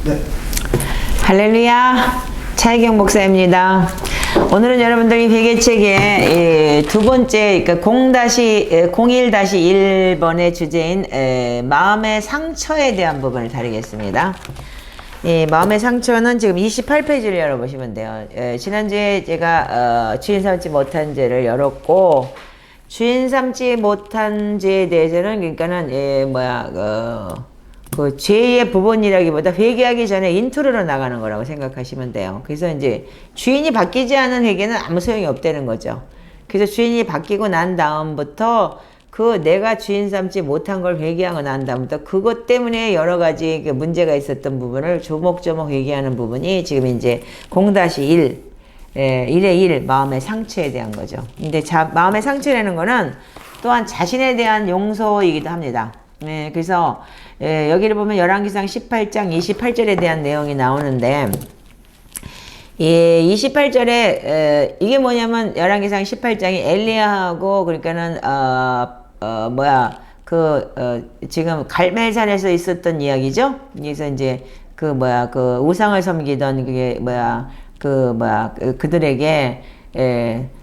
네. 할렐루야, 차혜경 목사입니다. 오늘은 여러분들이 회개책의 두 번째, 그러니까 01-1번의 주제인 마음의 상처에 대한 부분을 다루겠습니다. 마음의 상처는 지금 28페이지를 열어보시면 돼요. 지난주에 제가 주인 삼지 못한 죄를 열었고, 주인 삼지 못한 죄에 대해서는 그러니까는 그 죄의 부분이라기보다 회개하기 전에 인트로로 나가는 거라고 생각하시면 돼요. 그래서 이제 주인이 바뀌지 않은 회개는 아무 소용이 없다는 거죠. 그래서 주인이 바뀌고 난 다음부터 그 내가 주인 삼지 못한 걸 회개하고 난 다음부터 그것 때문에 여러 가지 문제가 있었던 부분을 조목조목 회개하는 부분이 지금 이제 0-1 1의 1 마음의 상처에 대한 거죠. 근데 마음의 상처라는 거는 또한 자신에 대한 용서이기도 합니다. 그래서 여기를 보면 열왕기상 18장 28절에 대한 내용이 나오는데 28절에 이게 뭐냐면 열왕기상 18장이 엘리야하고 그러니까는 지금 갈멜산에서 있었던 이야기죠. 그래서 이제 그 우상을 섬기던 그들에게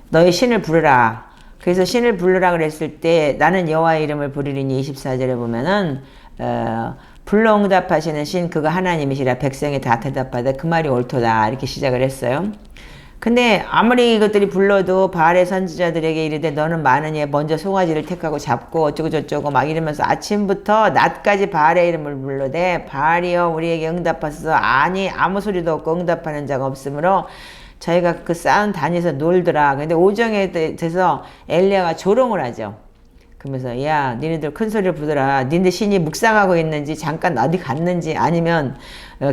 너희 신을 부르라. 그래서 신을 부르라 그랬을 때 나는 여호와의 이름을 부르리니 24절에 보면은 불러 응답하시는 신 그가 하나님이시라 백성이 다 대답하되 그 말이 옳도다 이렇게 시작을 했어요. 근데 아무리 이것들이 불러도 바알의 선지자들에게 이르되 너는 많으니 먼저 송아지를 택하고 잡고 어쩌고 저쩌고 막 이러면서 아침부터 낮까지 바알의 이름을 불러대 바알이여 우리에게 응답하소서. 아니 아무 소리도 없고 응답하는 자가 없으므로 저희가 그 쌓은 단에서 놀더라. 근데 오정에 돼서 엘리야가 조롱을 하죠. 그러면서 야 니네들 큰 소리를 부더라. 니네 신이 묵상하고 있는지 잠깐 어디 갔는지 아니면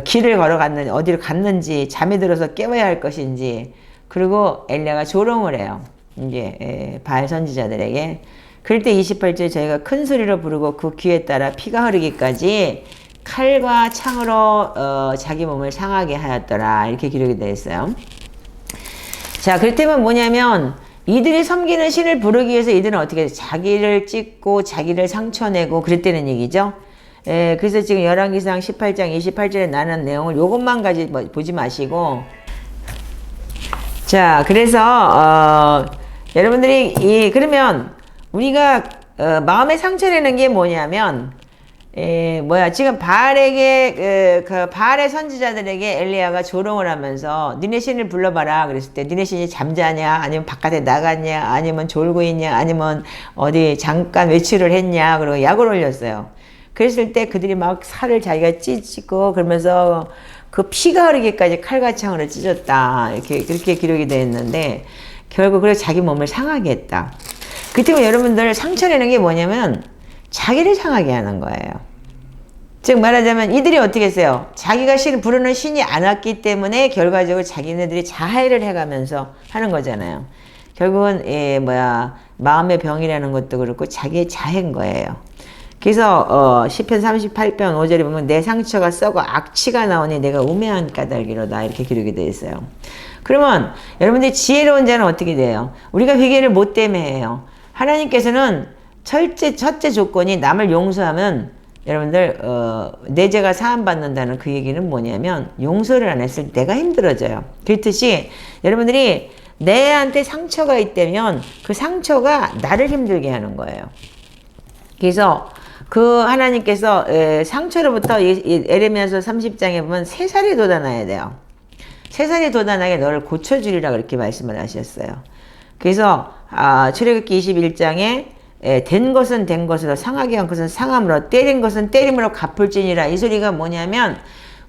길을 걸어갔는지 어디를 갔는지 잠이 들어서 깨워야 할 것인지. 그리고 엘리야가 조롱을 해요. 이제 바알 선지자들에게. 그럴 때 28절 저희가 큰 소리로 부르고 그 귀에 따라 피가 흐르기까지 칼과 창으로 자기 몸을 상하게 하였더라. 이렇게 기록이 되어 있어요. 자, 그렇다면 뭐냐면 이들이 섬기는 신을 부르기 위해서 이들은 어떻게 자기를 찢고 자기를 상처내고 그랬다는 얘기죠. 그래서 지금 열왕기상 18장 28절에 나는 내용을 요것만 가지 보지 마시고 자, 그래서 여러분들이 그러면 우리가 마음의 상처라는 게 뭐냐면 지금 바알에게 그 바알의 선지자들에게 엘리야가 조롱을 하면서 니네 신을 불러봐라 그랬을 때 니네 신이 잠자냐 아니면 바깥에 나갔냐 아니면 졸고 있냐 아니면 어디 잠깐 외출을 했냐 그리고 약을 올렸어요. 그랬을 때 그들이 막 살을 자기가 찢고 그러면서 그 피가 흐르기까지 칼과 창으로 찢었다 그렇게 기록이 되어 있는데 결국 그래서 자기 몸을 상하게 했다. 그때문에 여러분들 상처라는 게 뭐냐면 자기를 상하게 하는 거예요. 즉 말하자면 이들이 어떻게 했어요? 자기가 부르는 신이 안 왔기 때문에 결과적으로 자기네들이 자해를 해가면서 하는 거잖아요. 결국은 마음의 병이라는 것도 그렇고 자기의 자해인 거예요. 그래서 시편 38편 5절에 보면 내 상처가 썩어 악취가 나오니 내가 우매한 까닭이로다 이렇게 기록이 되어 있어요. 그러면 여러분들이 지혜로운 자는 어떻게 돼요? 우리가 회개를 뭐 때문에 해요? 하나님께서는 첫째 조건이 남을 용서하면 여러분들 내 죄가 사함받는다는 그 얘기는 뭐냐면 용서를 안 했을 때 내가 힘들어져요. 그렇듯이 여러분들이 내한테 상처가 있다면 그 상처가 나를 힘들게 하는 거예요. 그래서 그 하나님께서 상처로부터 에레미야서 30장에 보면 3살이 돋아나야 돼요. 3살이 돋아나게 너를 고쳐주리라 그렇게 말씀을 하셨어요. 그래서 출애굽기 21장에 된 것은 된 것으로 상하게 한 것은 상함으로 때린 것은 때림으로 갚을지니라. 이 소리가 뭐냐면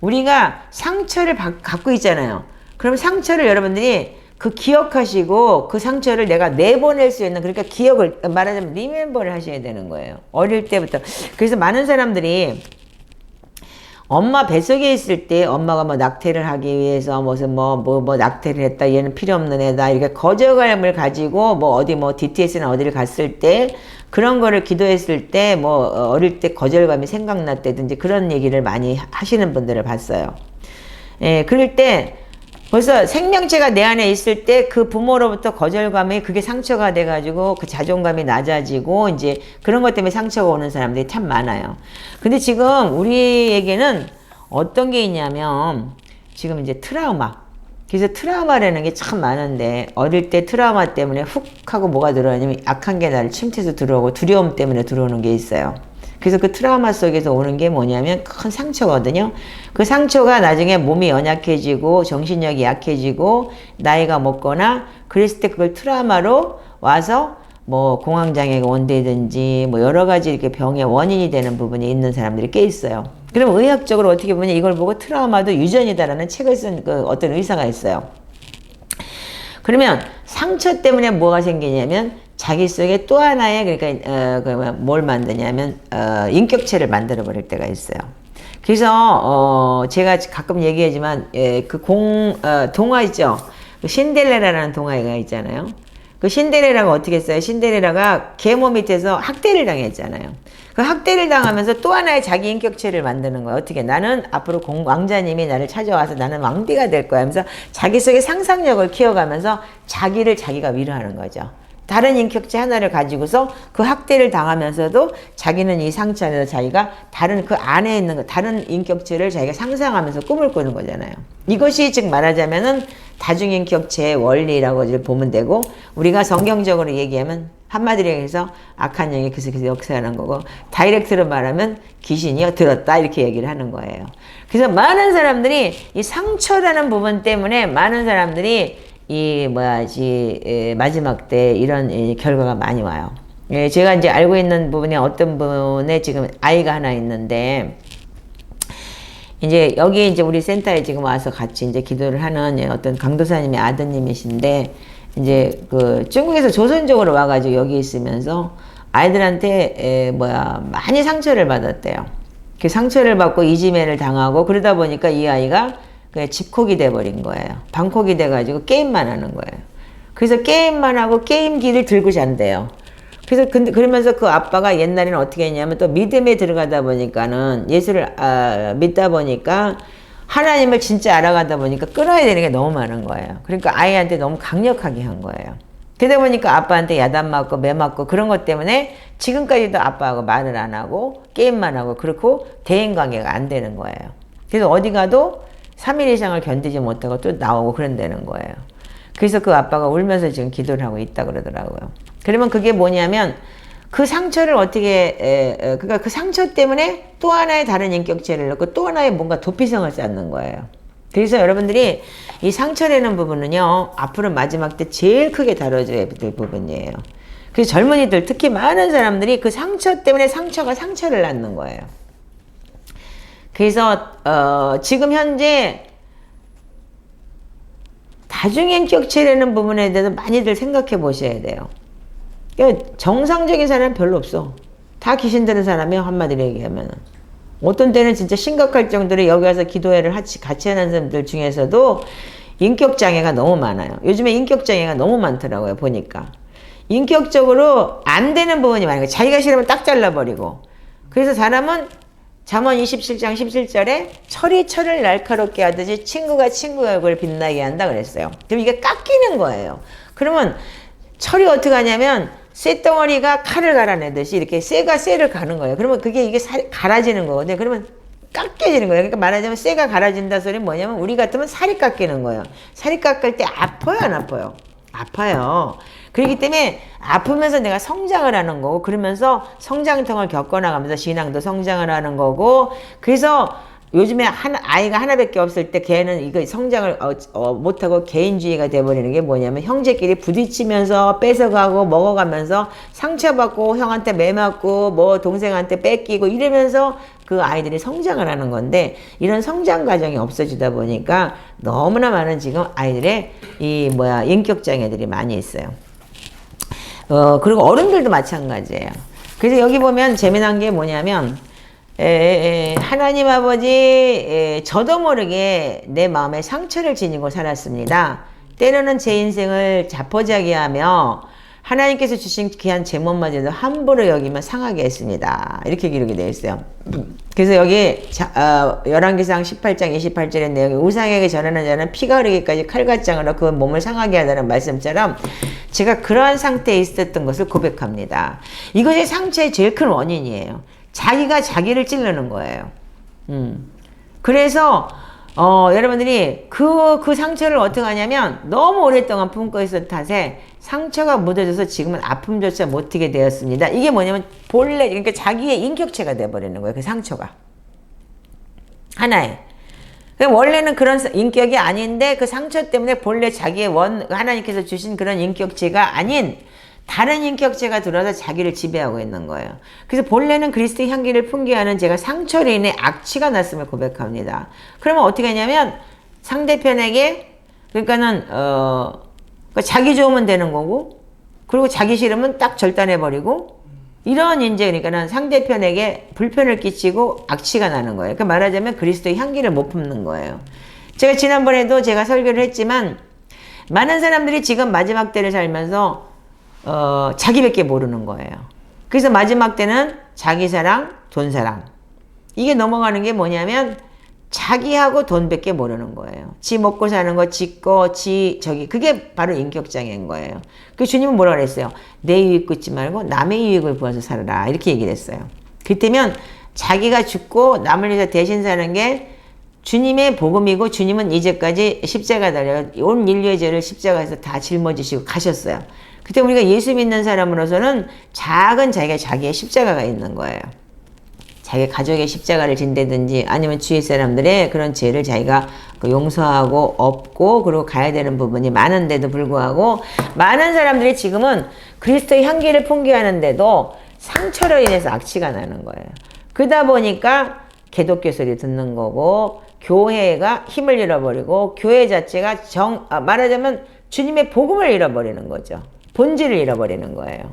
우리가 상처를 갖고 있잖아요. 그럼 상처를 여러분들이 기억하시고 그 상처를 내가 내보낼 수 있는 그러니까 기억을 말하자면 리멤버를 하셔야 되는 거예요. 어릴 때부터. 그래서 많은 사람들이 엄마 뱃속에 있을 때 엄마가 낙태를 하기 위해서 무슨 낙태를 했다 얘는 필요 없는 애다 이렇게 거절감을 가지고 DTS나 어디를 갔을 때 그런 거를 기도했을 때 어릴 때 거절감이 생각났다든지 그런 얘기를 많이 하시는 분들을 봤어요. 그럴 때 벌써 생명체가 내 안에 있을 때 그 부모로부터 거절감이 그게 상처가 돼가지고 그 자존감이 낮아지고 이제 그런 것 때문에 상처가 오는 사람들이 참 많아요. 근데 지금 우리에게는 어떤 게 있냐면 지금 이제 트라우마. 그래서 트라우마라는 게 참 많은데 어릴 때 트라우마 때문에 훅 하고 뭐가 들어오냐면 악한 게 나를 침투해서 들어오고 두려움 때문에 들어오는 게 있어요. 그래서 그 트라우마 속에서 오는 게 뭐냐면 큰 상처거든요. 그 상처가 나중에 몸이 연약해지고 정신력이 약해지고 나이가 먹거나 그랬을 때 그걸 트라우마로 와서 뭐 공황장애가 온다든지 뭐 여러 가지 이렇게 병의 원인이 되는 부분이 있는 사람들이 꽤 있어요. 그럼 의학적으로 어떻게 보면 이걸 보고 트라우마도 유전이다라는 책을 쓴 그 어떤 의사가 있어요. 그러면 상처 때문에 뭐가 생기냐면 자기 속에 또 하나의 그러니까 뭘 만드냐면 인격체를 만들어 버릴 때가 있어요. 그래서 제가 가끔 얘기하지만 동화 있죠. 그 신데렐라라는 동화가 있잖아요. 그 신데렐라가 어떻게 했어요? 신데렐라가 계모 밑에서 학대를 당했잖아요. 그 학대를 당하면서 또 하나의 자기 인격체를 만드는 거예요. 어떻게? 나는 앞으로 왕자님이 나를 찾아와서 나는 왕비가 될 거야 하면서 자기 속의 상상력을 키워가면서 자기를 자기가 위로하는 거죠. 다른 인격체 하나를 가지고서 그 학대를 당하면서도 자기는 이 상처 안에서 자기가 다른 그 안에 있는 거, 다른 인격체를 자기가 상상하면서 꿈을 꾸는 거잖아요. 이것이 즉 말하자면은 다중인격체의 원리라고 이제 보면 되고, 우리가 성경적으로 얘기하면 한마디로 해서 악한 영이 그 속에서 역사하는 거고, 다이렉트로 말하면 귀신이 들었다 이렇게 얘기를 하는 거예요. 그래서 많은 사람들이 이 상처라는 부분 때문에 많은 사람들이 마지막 때 이런 결과가 많이 와요. 예, 제가 이제 알고 있는 부분에 어떤 분의 지금 아이가 하나 있는데, 이제 여기 이제 우리 센터에 지금 와서 같이 이제 기도를 하는 어떤 강도사님의 아드님이신데, 이제 그 중국에서 조선족으로 와가지고 여기 있으면서 아이들한테 많이 상처를 받았대요. 그 상처를 받고 이지매를 당하고 그러다 보니까 이 아이가 그냥 집콕이 돼버린 거예요. 방콕이 돼가지고 게임만 하는 거예요. 그래서 게임만 하고 게임기를 들고 잔대요. 그래서 그러면서 그 아빠가 옛날에는 어떻게 했냐면 또 믿음에 들어가다 보니까는 예수를 믿다 보니까 하나님을 진짜 알아가다 보니까 끊어야 되는 게 너무 많은 거예요. 그러니까 아이한테 너무 강력하게 한 거예요. 그러다 보니까 아빠한테 야단 맞고 매 맞고 그런 것 때문에 지금까지도 아빠하고 말을 안 하고 게임만 하고 그렇고 대인 관계가 안 되는 거예요. 그래서 어디 가도 3일 이상을 견디지 못하고 또 나오고 그런다는 거예요. 그래서 그 아빠가 울면서 지금 기도를 하고 있다 그러더라고요. 그러면 그게 뭐냐면 그 상처를 어떻게 그러니까 그 상처 때문에 또 하나의 다른 인격체를 넣고 또 하나의 뭔가 도피성을 쌓는 거예요. 그래서 여러분들이 이 상처라는 부분은요, 앞으로 마지막 때 제일 크게 다뤄줘야 될 부분이에요. 그래서 젊은이들, 특히 많은 사람들이 그 상처 때문에 상처가 상처를 낳는 거예요. 그래서 지금 현재 다중인격체라는 부분에 대해서 많이들 생각해 보셔야 돼요. 그러니까 정상적인 사람은 별로 없어. 다 귀신 드는 사람이야, 한마디로 얘기하면. 어떤 때는 진짜 심각할 정도로 여기 와서 기도회를 같이 하는 사람들 중에서도 인격장애가 너무 많아요. 요즘에 인격장애가 너무 많더라고요, 보니까. 인격적으로 안 되는 부분이 많아요. 자기가 싫으면 딱 잘라버리고. 그래서 사람은 잠언 27장 17절에 철이 철을 날카롭게 하듯이 친구가 친구의 얼굴을 빛나게 한다 그랬어요. 그럼 이게 깎이는 거예요. 그러면 철이 어떻게 하냐면 쇠덩어리가 칼을 갈아내듯이 이렇게 쇠가 쇠를 가는 거예요. 그러면 이게 갈아지는 거거든요. 그러면 깎여지는 거예요. 그러니까 말하자면 쇠가 갈아진다 소리는 뭐냐면 우리 같으면 살이 깎이는 거예요. 살이 깎일 때 아파요, 안 아파요? 아파요. 그렇기 때문에 아프면서 내가 성장을 하는 거고, 그러면서 성장통을 겪어나가면서 신앙도 성장을 하는 거고, 그래서 요즘에 아이가 하나밖에 없을 때 걔는 이거 성장을 못하고 개인주의가 돼버리는 게 뭐냐면 형제끼리 부딪히면서 뺏어가고 먹어가면서 상처받고 형한테 매맞고 뭐 동생한테 뺏기고 이러면서 그 아이들이 성장을 하는 건데, 이런 성장 과정이 없어지다 보니까 너무나 많은 지금 아이들의 인격장애들이 많이 있어요. 그리고 어른들도 마찬가지예요. 그래서 여기 보면 재미난 게 뭐냐면 하나님 아버지, 저도 모르게 내 마음에 상처를 지니고 살았습니다. 때로는 제 인생을 자포자기하며 하나님께서 주신 귀한 제목마저도 함부로 여기면 상하게 했습니다. 이렇게 기록이 되어 있어요. 그래서 여기 열왕기상 18장 28절의 내용이 우상에게 전하는 자는 피가 흐르기까지 칼갓장으로 그 몸을 상하게 하다는 말씀처럼 제가 그러한 상태에 있었던 것을 고백합니다. 이것이 상처의 제일 큰 원인이에요. 자기가 자기를 찌르는 거예요. 그래서 여러분들이 그 상처를 어떻게 하냐면 너무 오랫동안 품고 있었던 탓에 상처가 묻어져서 지금은 아픔조차 못하게 되었습니다. 이게 뭐냐면 본래 그러니까 자기의 인격체가 돼버리는 거예요. 그 상처가 하나의 원래는 그런 인격이 아닌데 그 상처 때문에 본래 자기의 하나님께서 주신 그런 인격체가 아닌 다른 인격체가 들어와서 자기를 지배하고 있는 거예요. 그래서 본래는 그리스도의 향기를 풍기하는 제가 상처로 인해 악취가 났음을 고백합니다. 그러면 어떻게 하냐면 상대편에게 그러니까는 자기 좋으면 되는 거고 그리고 자기 싫으면 딱 절단해버리고 이런 이제 그러니까는 상대편에게 불편을 끼치고 악취가 나는 거예요. 그러니까 말하자면 그리스도의 향기를 못 품는 거예요. 제가 지난번에도 제가 설교를 했지만 많은 사람들이 지금 마지막 때를 살면서 자기밖에 모르는 거예요. 그래서 마지막 때는 자기 사랑, 돈 사랑. 이게 넘어가는 게 뭐냐면 자기하고 돈밖에 모르는 거예요. 지 먹고 사는 거, 지 거, 그게 바로 인격장애인 거예요. 그 주님은 뭐라 그랬어요? 내 유익 굽지 말고 남의 유익을 구해서 살아라. 이렇게 얘기를 했어요. 그때면 자기가 죽고 남을 위해서 대신 사는 게 주님의 복음이고 주님은 이제까지 십자가 달려 온 인류의 죄를 십자가에서 다 짊어지시고 가셨어요. 그때 우리가 예수 믿는 사람으로서는 작은 자기의 십자가가 있는 거예요. 자기 가족의 십자가를 진다든지 아니면 주위 사람들의 그런 죄를 자기가 용서하고 업고 그리고 가야 되는 부분이 많은데도 불구하고 많은 사람들이 지금은 그리스도의 향기를 풍기하는데도 상처로 인해서 악취가 나는 거예요. 그러다 보니까 개독교 소리 듣는 거고 교회가 힘을 잃어버리고 교회 자체가 말하자면 주님의 복음을 잃어버리는 거죠. 본질을 잃어버리는 거예요.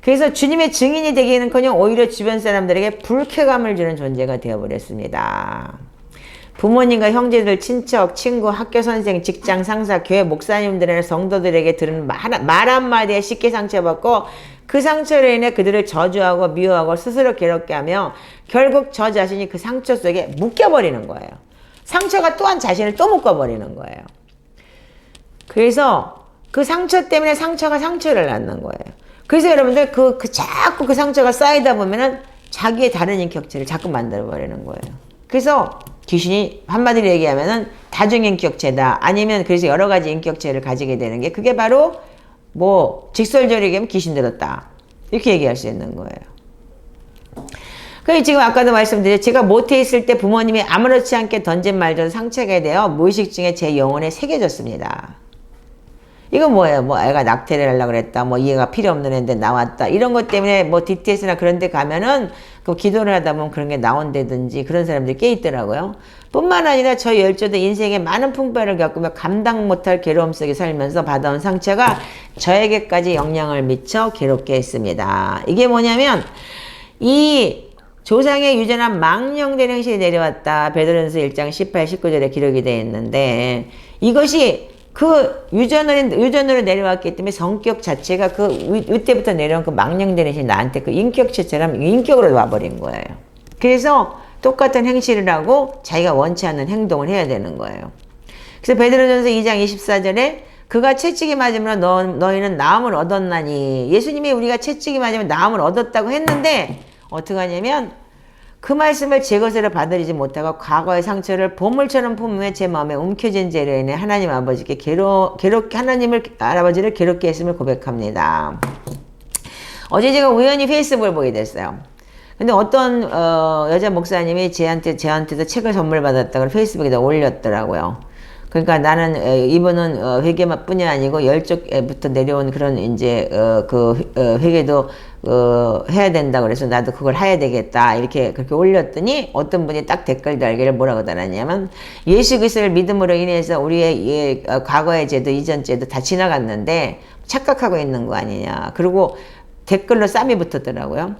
그래서 주님의 증인이 되기는커녕 오히려 주변 사람들에게 불쾌감을 주는 존재가 되어버렸습니다. 부모님과 형제들, 친척, 친구, 학교 선생, 직장 상사, 교회 목사님들이나 성도들에게 들은 말 한마디에 쉽게 상처받고 그 상처로 인해 그들을 저주하고 미워하고 스스로 괴롭게 하며 결국 저 자신이 그 상처 속에 묶여버리는 거예요. 상처가 또한 자신을 또 묶어버리는 거예요. 그래서 그 상처 때문에 상처가 상처를 낳는 거예요. 그래서 여러분들 자꾸 그 상처가 쌓이다 보면은 자기의 다른 인격체를 자꾸 만들어버리는 거예요. 그래서 귀신이 한마디로 얘기하면은 다중인격체다. 아니면 그래서 여러 가지 인격체를 가지게 되는 게 그게 바로 직설적으로 얘기하면 귀신 들었다. 이렇게 얘기할 수 있는 거예요. 그래서 지금 아까도 말씀드렸죠. 제가 모태에 있을 때 부모님이 아무렇지 않게 던진 말도 상처가 되어 무의식 중에 제 영혼에 새겨졌습니다. 이건 뭐예요? 애가 낙태를 하려고 그랬다. 이해가 필요 없는 애인데 나왔다. 이런 것 때문에 DTS나 그런 데 가면은 기도를 하다 보면 그런 게 나온다든지 그런 사람들이 꽤 있더라고요. 뿐만 아니라 저희 열조도 인생에 많은 풍파를 겪으며 감당 못할 괴로움 속에 살면서 받아온 상처가 저에게까지 영향을 미쳐 괴롭게 했습니다. 이게 뭐냐면 이 조상의 유전한 망령된 행실이 내려왔다. 베드로전서 1장 18, 19절에 기록이 되어 있는데 이것이 그 유전으로 내려왔기 때문에 성격 자체가 이때부터 내려온 그 망령된 행실이 나한테 그 인격체처럼 인격으로 와버린 거예요. 그래서 똑같은 행실을 하고 자기가 원치 않는 행동을 해야 되는 거예요. 그래서 베드로전서 2장 24절에 그가 채찍이 맞으면 너희는 나음을 얻었나니 예수님이 우리가 채찍이 맞으면 나음을 얻었다고 했는데 어떻게 하냐면 그 말씀을 제 것으로 받아들이지 못하고 과거의 상처를 보물처럼 품으며 제 마음에 움켜진 죄로 인해 하나님 아버지께 하나님을 아버지를 괴롭게 했음을 고백합니다. 어제 제가 우연히 페이스북을 보게 됐어요. 근데 어떤 여자 목사님이 저한테도 책을 선물 받았다고 페이스북에다 올렸더라고요. 그러니까 나는 이분은 회개뿐이 아니고 열쪽부터 내려온 그런 이제 회개도 해야 된다 그래서 나도 그걸 해야 되겠다 이렇게 그렇게 올렸더니 어떤 분이 딱 댓글 달기를 뭐라고 달았냐면 예수 그리스도를 믿음으로 인해서 우리의 과거의 죄도 이전 죄도 다 지나갔는데 착각하고 있는 거 아니냐. 그리고 댓글로 쌈이 붙었더라고요.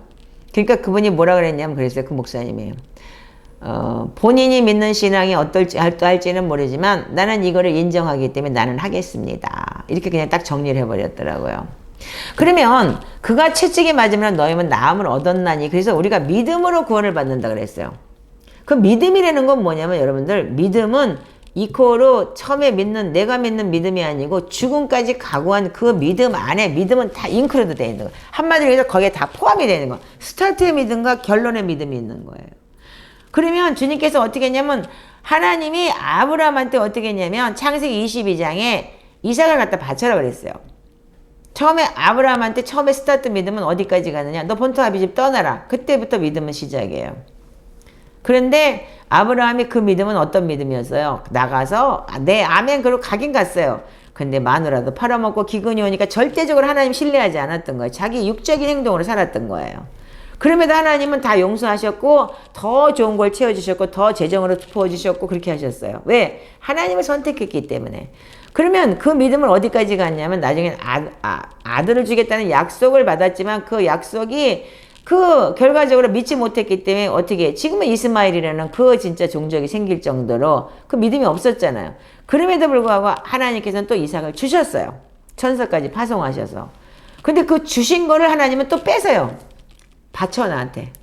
그러니까 그분이 뭐라 그랬냐면 그랬어요. 그 목사님이 본인이 믿는 신앙이 어떨지는 모르지만 나는 이거를 인정하기 때문에 나는 하겠습니다. 이렇게 그냥 딱 정리를 해버렸더라고요. 그러면 그가 채찍이 맞으면 너희는 나음을 얻었나니 그래서 우리가 믿음으로 구원을 받는다 그랬어요. 그 믿음이라는 건 뭐냐면 여러분들 믿음은 이코로 처음에 내가 믿는 믿음이 아니고 죽음까지 각오한 그 믿음 안에 믿음은 다 인클루드 되어 있는 거예요. 한마디로 해서 거기에 다 포함이 되는 거예요. 스타트의 믿음과 결론의 믿음이 있는 거예요. 그러면 주님께서 어떻게 했냐면 하나님이 아브라함한테 어떻게 했냐면 창세기 22장에 이삭을 갖다 바쳐라 그랬어요. 처음에 아브라함한테 처음에 스타트 믿음은 어디까지 가느냐? 너 본토 아비집 떠나라. 그때부터 믿음은 시작이에요. 그런데 아브라함이 그 믿음은 어떤 믿음이었어요? 나가서 네 아멘 그러고 가긴 갔어요. 근데 마누라도 팔아먹고 기근이 오니까 절대적으로 하나님 신뢰하지 않았던 거예요. 자기 육적인 행동으로 살았던 거예요. 그럼에도 하나님은 다 용서하셨고 더 좋은 걸 채워주셨고 더 재정으로 부어주셨고 그렇게 하셨어요. 왜? 하나님을 선택했기 때문에. 그러면 그 믿음을 어디까지 갔냐면 나중에 아들을 주겠다는 약속을 받았지만 그 약속이 그 결과적으로 믿지 못했기 때문에 어떻게 지금은 이스마엘이라는 그 진짜 종족이 생길 정도로 그 믿음이 없었잖아요. 그럼에도 불구하고 하나님께서는 또 이삭을 주셨어요. 천사까지 파송하셔서. 근데 그 주신 거를 하나님은 또 뺏어요. 바쳐 나한테.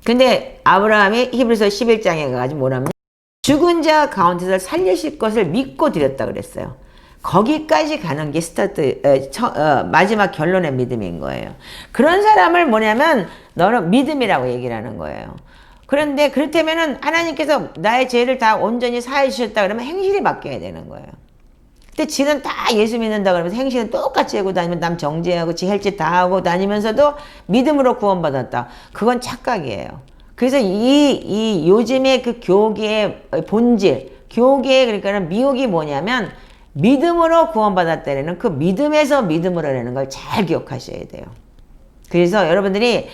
근데 아브라함이 히브리서 11장에 가가지고 뭐라면 죽은 자 가운데서 살리실 것을 믿고 드렸다 그랬어요. 거기까지 가는 게 마지막 결론의 믿음인 거예요. 그런 사람을 뭐냐면 너는 믿음이라고 얘기를 하는 거예요. 그런데 그렇다면은 하나님께서 나의 죄를 다 온전히 사해 주셨다 그러면 행실이 바뀌어야 되는 거예요. 근데 지는 다 예수 믿는다 그러면서 행실은 똑같이 하고 다니면 남 정죄하고 지 할 짓 다 하고 다니면서도 믿음으로 구원받았다. 그건 착각이에요. 그래서 이 요즘의 그 교계의 본질, 교계의 그러니까 미혹이 뭐냐면 믿음으로 구원받았다는 그 믿음에서 믿음으로라는 걸 잘 기억하셔야 돼요. 그래서 여러분들이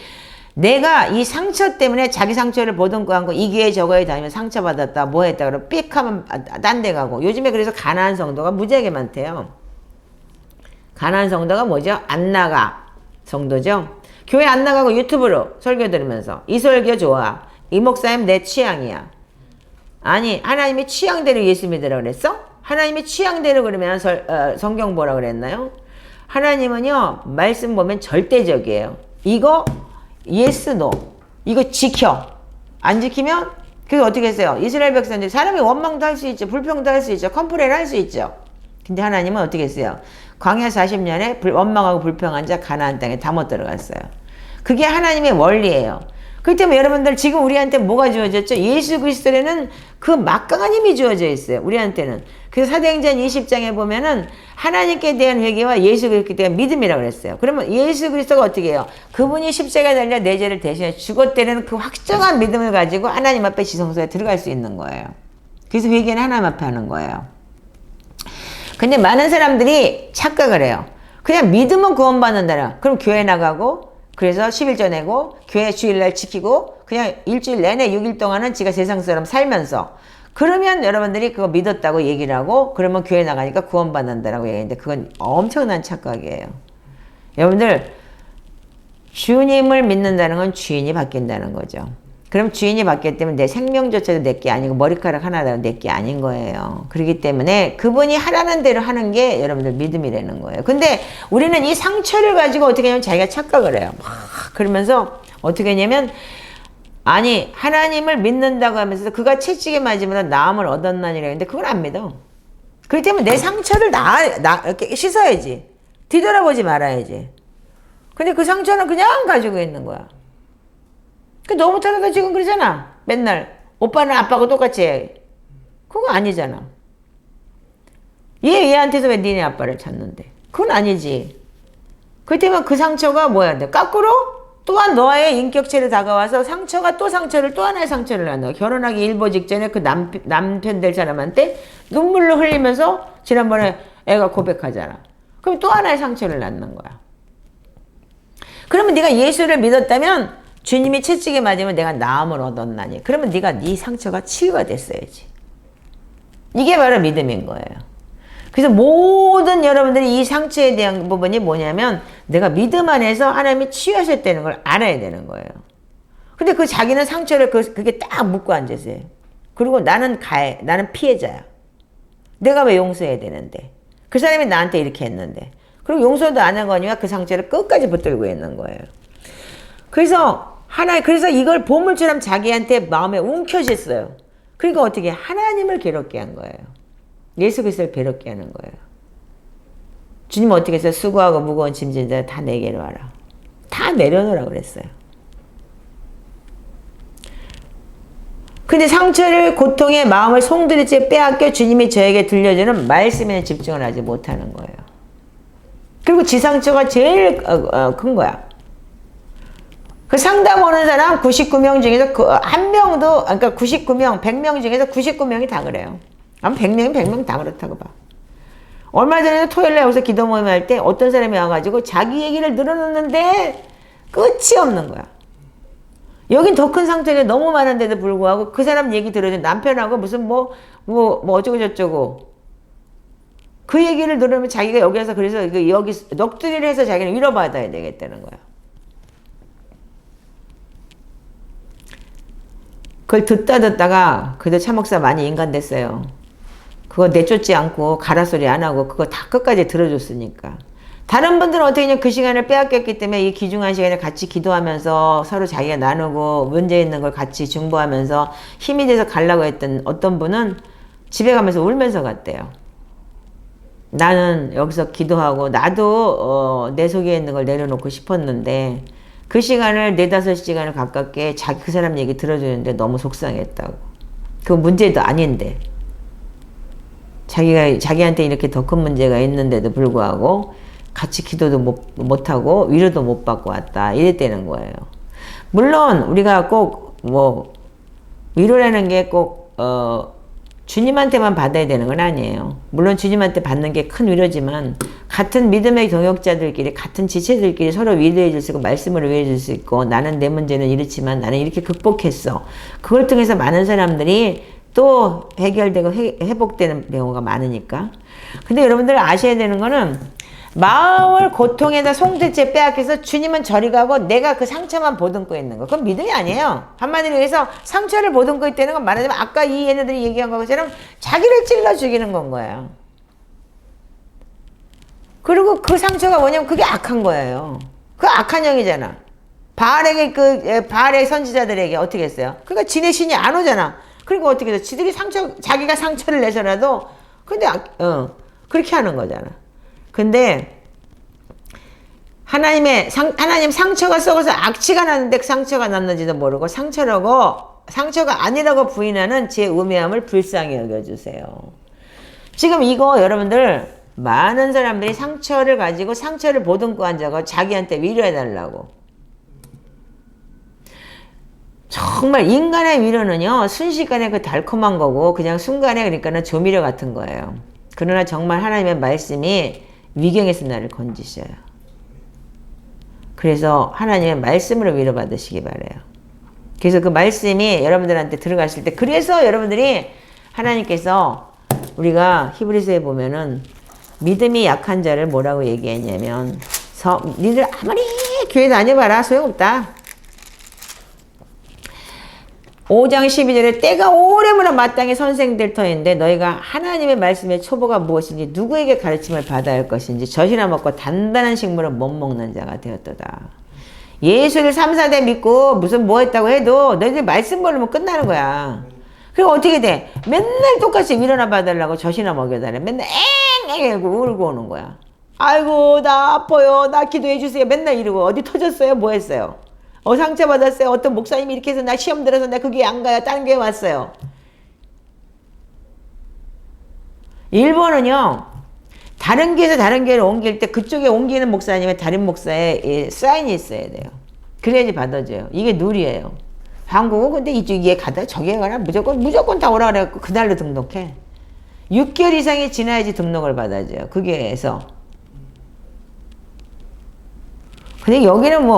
내가 이 상처 때문에 자기 상처를 보듬고 한 거 이 교회 저 교회 다니면 상처받았다 뭐 했다 그러면 삑 하면 딴 데 가고 요즘에 그래서 가난한 성도가 무지하게 많대요. 가난한 성도가 뭐죠? 안 나가 성도죠. 교회 안 나가고 유튜브로 설교 들으면서 이 설교 좋아. 이 목사님 내 취향이야. 아니 하나님이 취향대로 예수 믿으라고 그랬어? 하나님이 취향대로 그러면 성경 뭐라 그랬나요? 하나님은요 말씀 보면 절대적이에요. 이거 예스 노 이거 지켜. 안 지키면 그게 어떻게 했어요? 이스라엘 백성들 사람이 원망도 할 수 있죠. 불평도 할 수 있죠. 컴플레인 할 수 있죠. 근데 하나님은 어떻게 했어요? 광야 40년에 원망하고 불평한 자 가나안 땅에 다 못 들어갔어요. 그게 하나님의 원리예요. 그렇기 때문에 여러분들 지금 우리한테 뭐가 주어졌죠? 예수 그리스도에는 그 막강한 힘이 주어져 있어요. 우리한테는. 그래서 사도행전 20장에 보면은 하나님께 대한 회개와 예수 그리스도에 대한 믿음이라고 그랬어요. 그러면 예수 그리스도가 어떻게 해요? 그분이 십자가에 달려 내 죄를 대신해 죽었다는 그 확정한 믿음을 가지고 하나님 앞에 지성소에 들어갈 수 있는 거예요. 그래서 회개는 하나님 앞에 하는 거예요. 근데 많은 사람들이 착각을 해요. 그냥 믿으면 구원받는다라. 그럼 교회 나가고 그래서 11조 내고 교회 주일날 지키고 그냥 일주일 내내 6일 동안은 지가 세상 사람 살면서 그러면 여러분들이 그거 믿었다고 얘기를 하고 그러면 교회 나가니까 구원받는다라고 얘기하는데 그건 엄청난 착각이에요. 여러분들 주님을 믿는다는 건 주인이 바뀐다는 거죠. 그럼 주인이 바뀌었기 때문에 내 생명조차도 내게 아니고 머리카락 하나도 내게 아닌 거예요. 그렇기 때문에 그분이 하라는 대로 하는 게 여러분들 믿음이라는 거예요. 근데 우리는 이 상처를 가지고 어떻게 하냐면 자기가 착각을 해요. 막 그러면서 어떻게 하냐면 아니 하나님을 믿는다고 하면서 그가 채찍에 맞으면 나음을 얻었나니라 했는데 그걸 안 믿어. 그렇기 때문에 내 상처를 이렇게 씻어야지. 뒤돌아보지 말아야지. 근데 그 상처는 그냥 가지고 있는 거야. 너무 잘하다 지금 그러잖아. 맨날 오빠는 아빠하고 똑같이 해. 그거 아니잖아. 얘한테서 왜 니네 아빠를 찾는데? 그건 아니지. 그렇기 때문에 그 상처가 뭐야 돼? 거꾸로 또한 너의 인격체로 다가와서 상처가 또 상처를 또 하나의 상처를 낳는 거야. 결혼하기 일보 직전에 그 남편 될 사람한테 눈물로 흘리면서 지난번에 애가 고백하잖아. 그럼 또 하나의 상처를 낳는 거야. 그러면 네가 예수를 믿었다면 주님이 채찍에 맞으면 내가 나음을 얻었나니 그러면 네가 네 상처가 치유가 됐어야지. 이게 바로 믿음인 거예요. 그래서 모든 여러분들이 이 상처에 대한 부분이 뭐냐면 내가 믿음 안에서 하나님이 치유하셨다는 걸 알아야 되는 거예요. 근데 그 자기는 상처를 그게 딱 묶고 앉으세요. 그리고 나는 나는 피해자야. 내가 왜 용서해야 되는데 그 사람이 나한테 이렇게 했는데 그리고 용서도 안 한 거니까 그 상처를 끝까지 붙들고 있는 거예요. 그래서 이걸 보물처럼 자기한테 마음에 움켜졌어요. 그러니까 어떻게 하나님을 괴롭게 한 거예요. 예수 그리스도를 괴롭게 하는 거예요. 주님은 어떻게 해서 수고하고 무거운 짐진 자 다 내게로 와라. 다 내려놓으라고 그랬어요. 근데 상처를, 고통의 마음을 송두리째 빼앗겨 주님이 저에게 들려주는 말씀에 집중을 하지 못하는 거예요. 그리고 지 상처가 제일 큰 거야. 그 상담 오는 사람 99명 중에서 한 명도, 그러니까 99명, 100명 중에서 99명이 다 그래요. 아마 100명이 100명 다 그렇다고 봐. 얼마 전에 토요일에 여기서 기도 모임 할 때 어떤 사람이 와가지고 자기 얘기를 늘어놓는데 끝이 없는 거야. 여긴 더 큰 상처가 너무 많은데도 불구하고 그 사람 얘기 들어줘. 남편하고 무슨 뭐 어쩌고저쩌고. 그 얘기를 들으면 자기가 여기서 그래서 여기 넋두리를 해서 자기는 위로받아야 되겠다는 거야. 그걸 듣다가 그래도 차목사 많이 인간됐어요. 그거 내쫓지 않고 가라소리 안 하고 그거 다 끝까지 들어줬으니까. 다른 분들은 어떻게 그냥 그 시간을 빼앗겼기 때문에 이 귀중한 시간에 같이 기도하면서 서로 자기가 나누고 문제 있는 걸 같이 중보하면서 힘이 돼서 가려고 했던 어떤 분은 집에 가면서 울면서 갔대요. 나는 여기서 기도하고 나도 내 속에 있는 걸 내려놓고 싶었는데 그 시간을 4-5시간을 가깝게 그 사람 얘기 들어주는데 너무 속상했다고. 그 문제도 아닌데 자기한테 이렇게 더 큰 문제가 있는데도 불구하고 같이 기도도 못하고 위로도 못 받고 왔다 이랬다는 거예요. 물론 우리가 꼭 위로라는 게 꼭 주님한테만 받아야 되는 건 아니에요. 물론 주님한테 받는 게 큰 위로지만 같은 믿음의 동역자들끼리 같은 지체들끼리 서로 위로해 줄 수 있고 말씀으로 위로해 줄 수 있고 나는 내 문제는 이렇지만 나는 이렇게 극복했어. 그걸 통해서 많은 사람들이 또 해결되고 회복되는 경우가 많으니까. 근데 여러분들 아셔야 되는 거는 마음을 고통에다 송두리째 빼앗겨서 주님은 저리 가고 내가 그 상처만 보듬고 있는 거. 그건 믿음이 아니에요. 한마디로 해서 상처를 보듬고 있다는 건 말하자면 아까 이 얘네들이 얘기한 것처럼 자기를 찔러 죽이는 건 거예요. 그리고 그 상처가 뭐냐면 그게 악한 거예요. 그 악한 영이잖아. 바알의 선지자들에게 어떻게 했어요? 그러니까 지네 신이 안 오잖아. 그러니까 어떻게 해서 지들이 자기가 상처를 내서라도 근데 그렇게 하는 거잖아. 근데 하나님 상처가 썩어서 악취가 나는데 상처가 났는지도 모르고 상처가 아니라고 부인하는 제 우매함을 불쌍히 여겨주세요. 지금 이거 여러분들 많은 사람들이 상처를 가지고 상처를 보듬고 앉아서 자기한테 위로해달라고. 정말 인간의 위로는요 순식간에 그 달콤한 거고 그냥 순간에 그러니까는 조미료 같은 거예요. 그러나 정말 하나님의 말씀이 위경에서 나를 건지셔요. 그래서 하나님의 말씀으로 위로받으시기 바라요. 그래서 그 말씀이 여러분들한테 들어갔을 때 그래서 여러분들이 하나님께서 우리가 히브리서에 보면은 믿음이 약한 자를 뭐라고 얘기했냐면 니들 아무리 교회 다녀봐라 소용없다. 5장 12절에 때가 오래무나 마땅히 선생될 터인데 너희가 하나님의 말씀의 초보가 무엇인지 누구에게 가르침을 받아야 할 것인지 젖이나 먹고 단단한 식물을 못 먹는 자가 되었도다. 예수를 3-4대 믿고 무슨 뭐 했다고 해도 너희들 말씀 모르면 끝나는 거야. 그리고 어떻게 돼? 맨날 똑같이 위로나 받으려고 젖이나 먹여달래. 맨날 앵앵 울고 오는 거야. 아이고 나 아파요. 나 기도해 주세요. 맨날 이러고 어디 터졌어요? 뭐 했어요? 상처받았어요. 어떤 목사님이 이렇게 해서 나 시험 들어서 나 그게 안 가요. 다른 교회 왔어요. 일본은요. 다른 교회에서 다른 교회를 옮길 때 그쪽에 옮기는 목사님의 다른 목사의 사인이 있어야 돼요. 그래야지 받아줘요. 이게 룰이에요. 한국은 근데 이쪽에 가다 저기에 가라 무조건 다 오라 그래갖고 그날로 등록해. 6개월 이상이 지나야지 등록을 받아줘요. 그 교회에서. 근데 여기는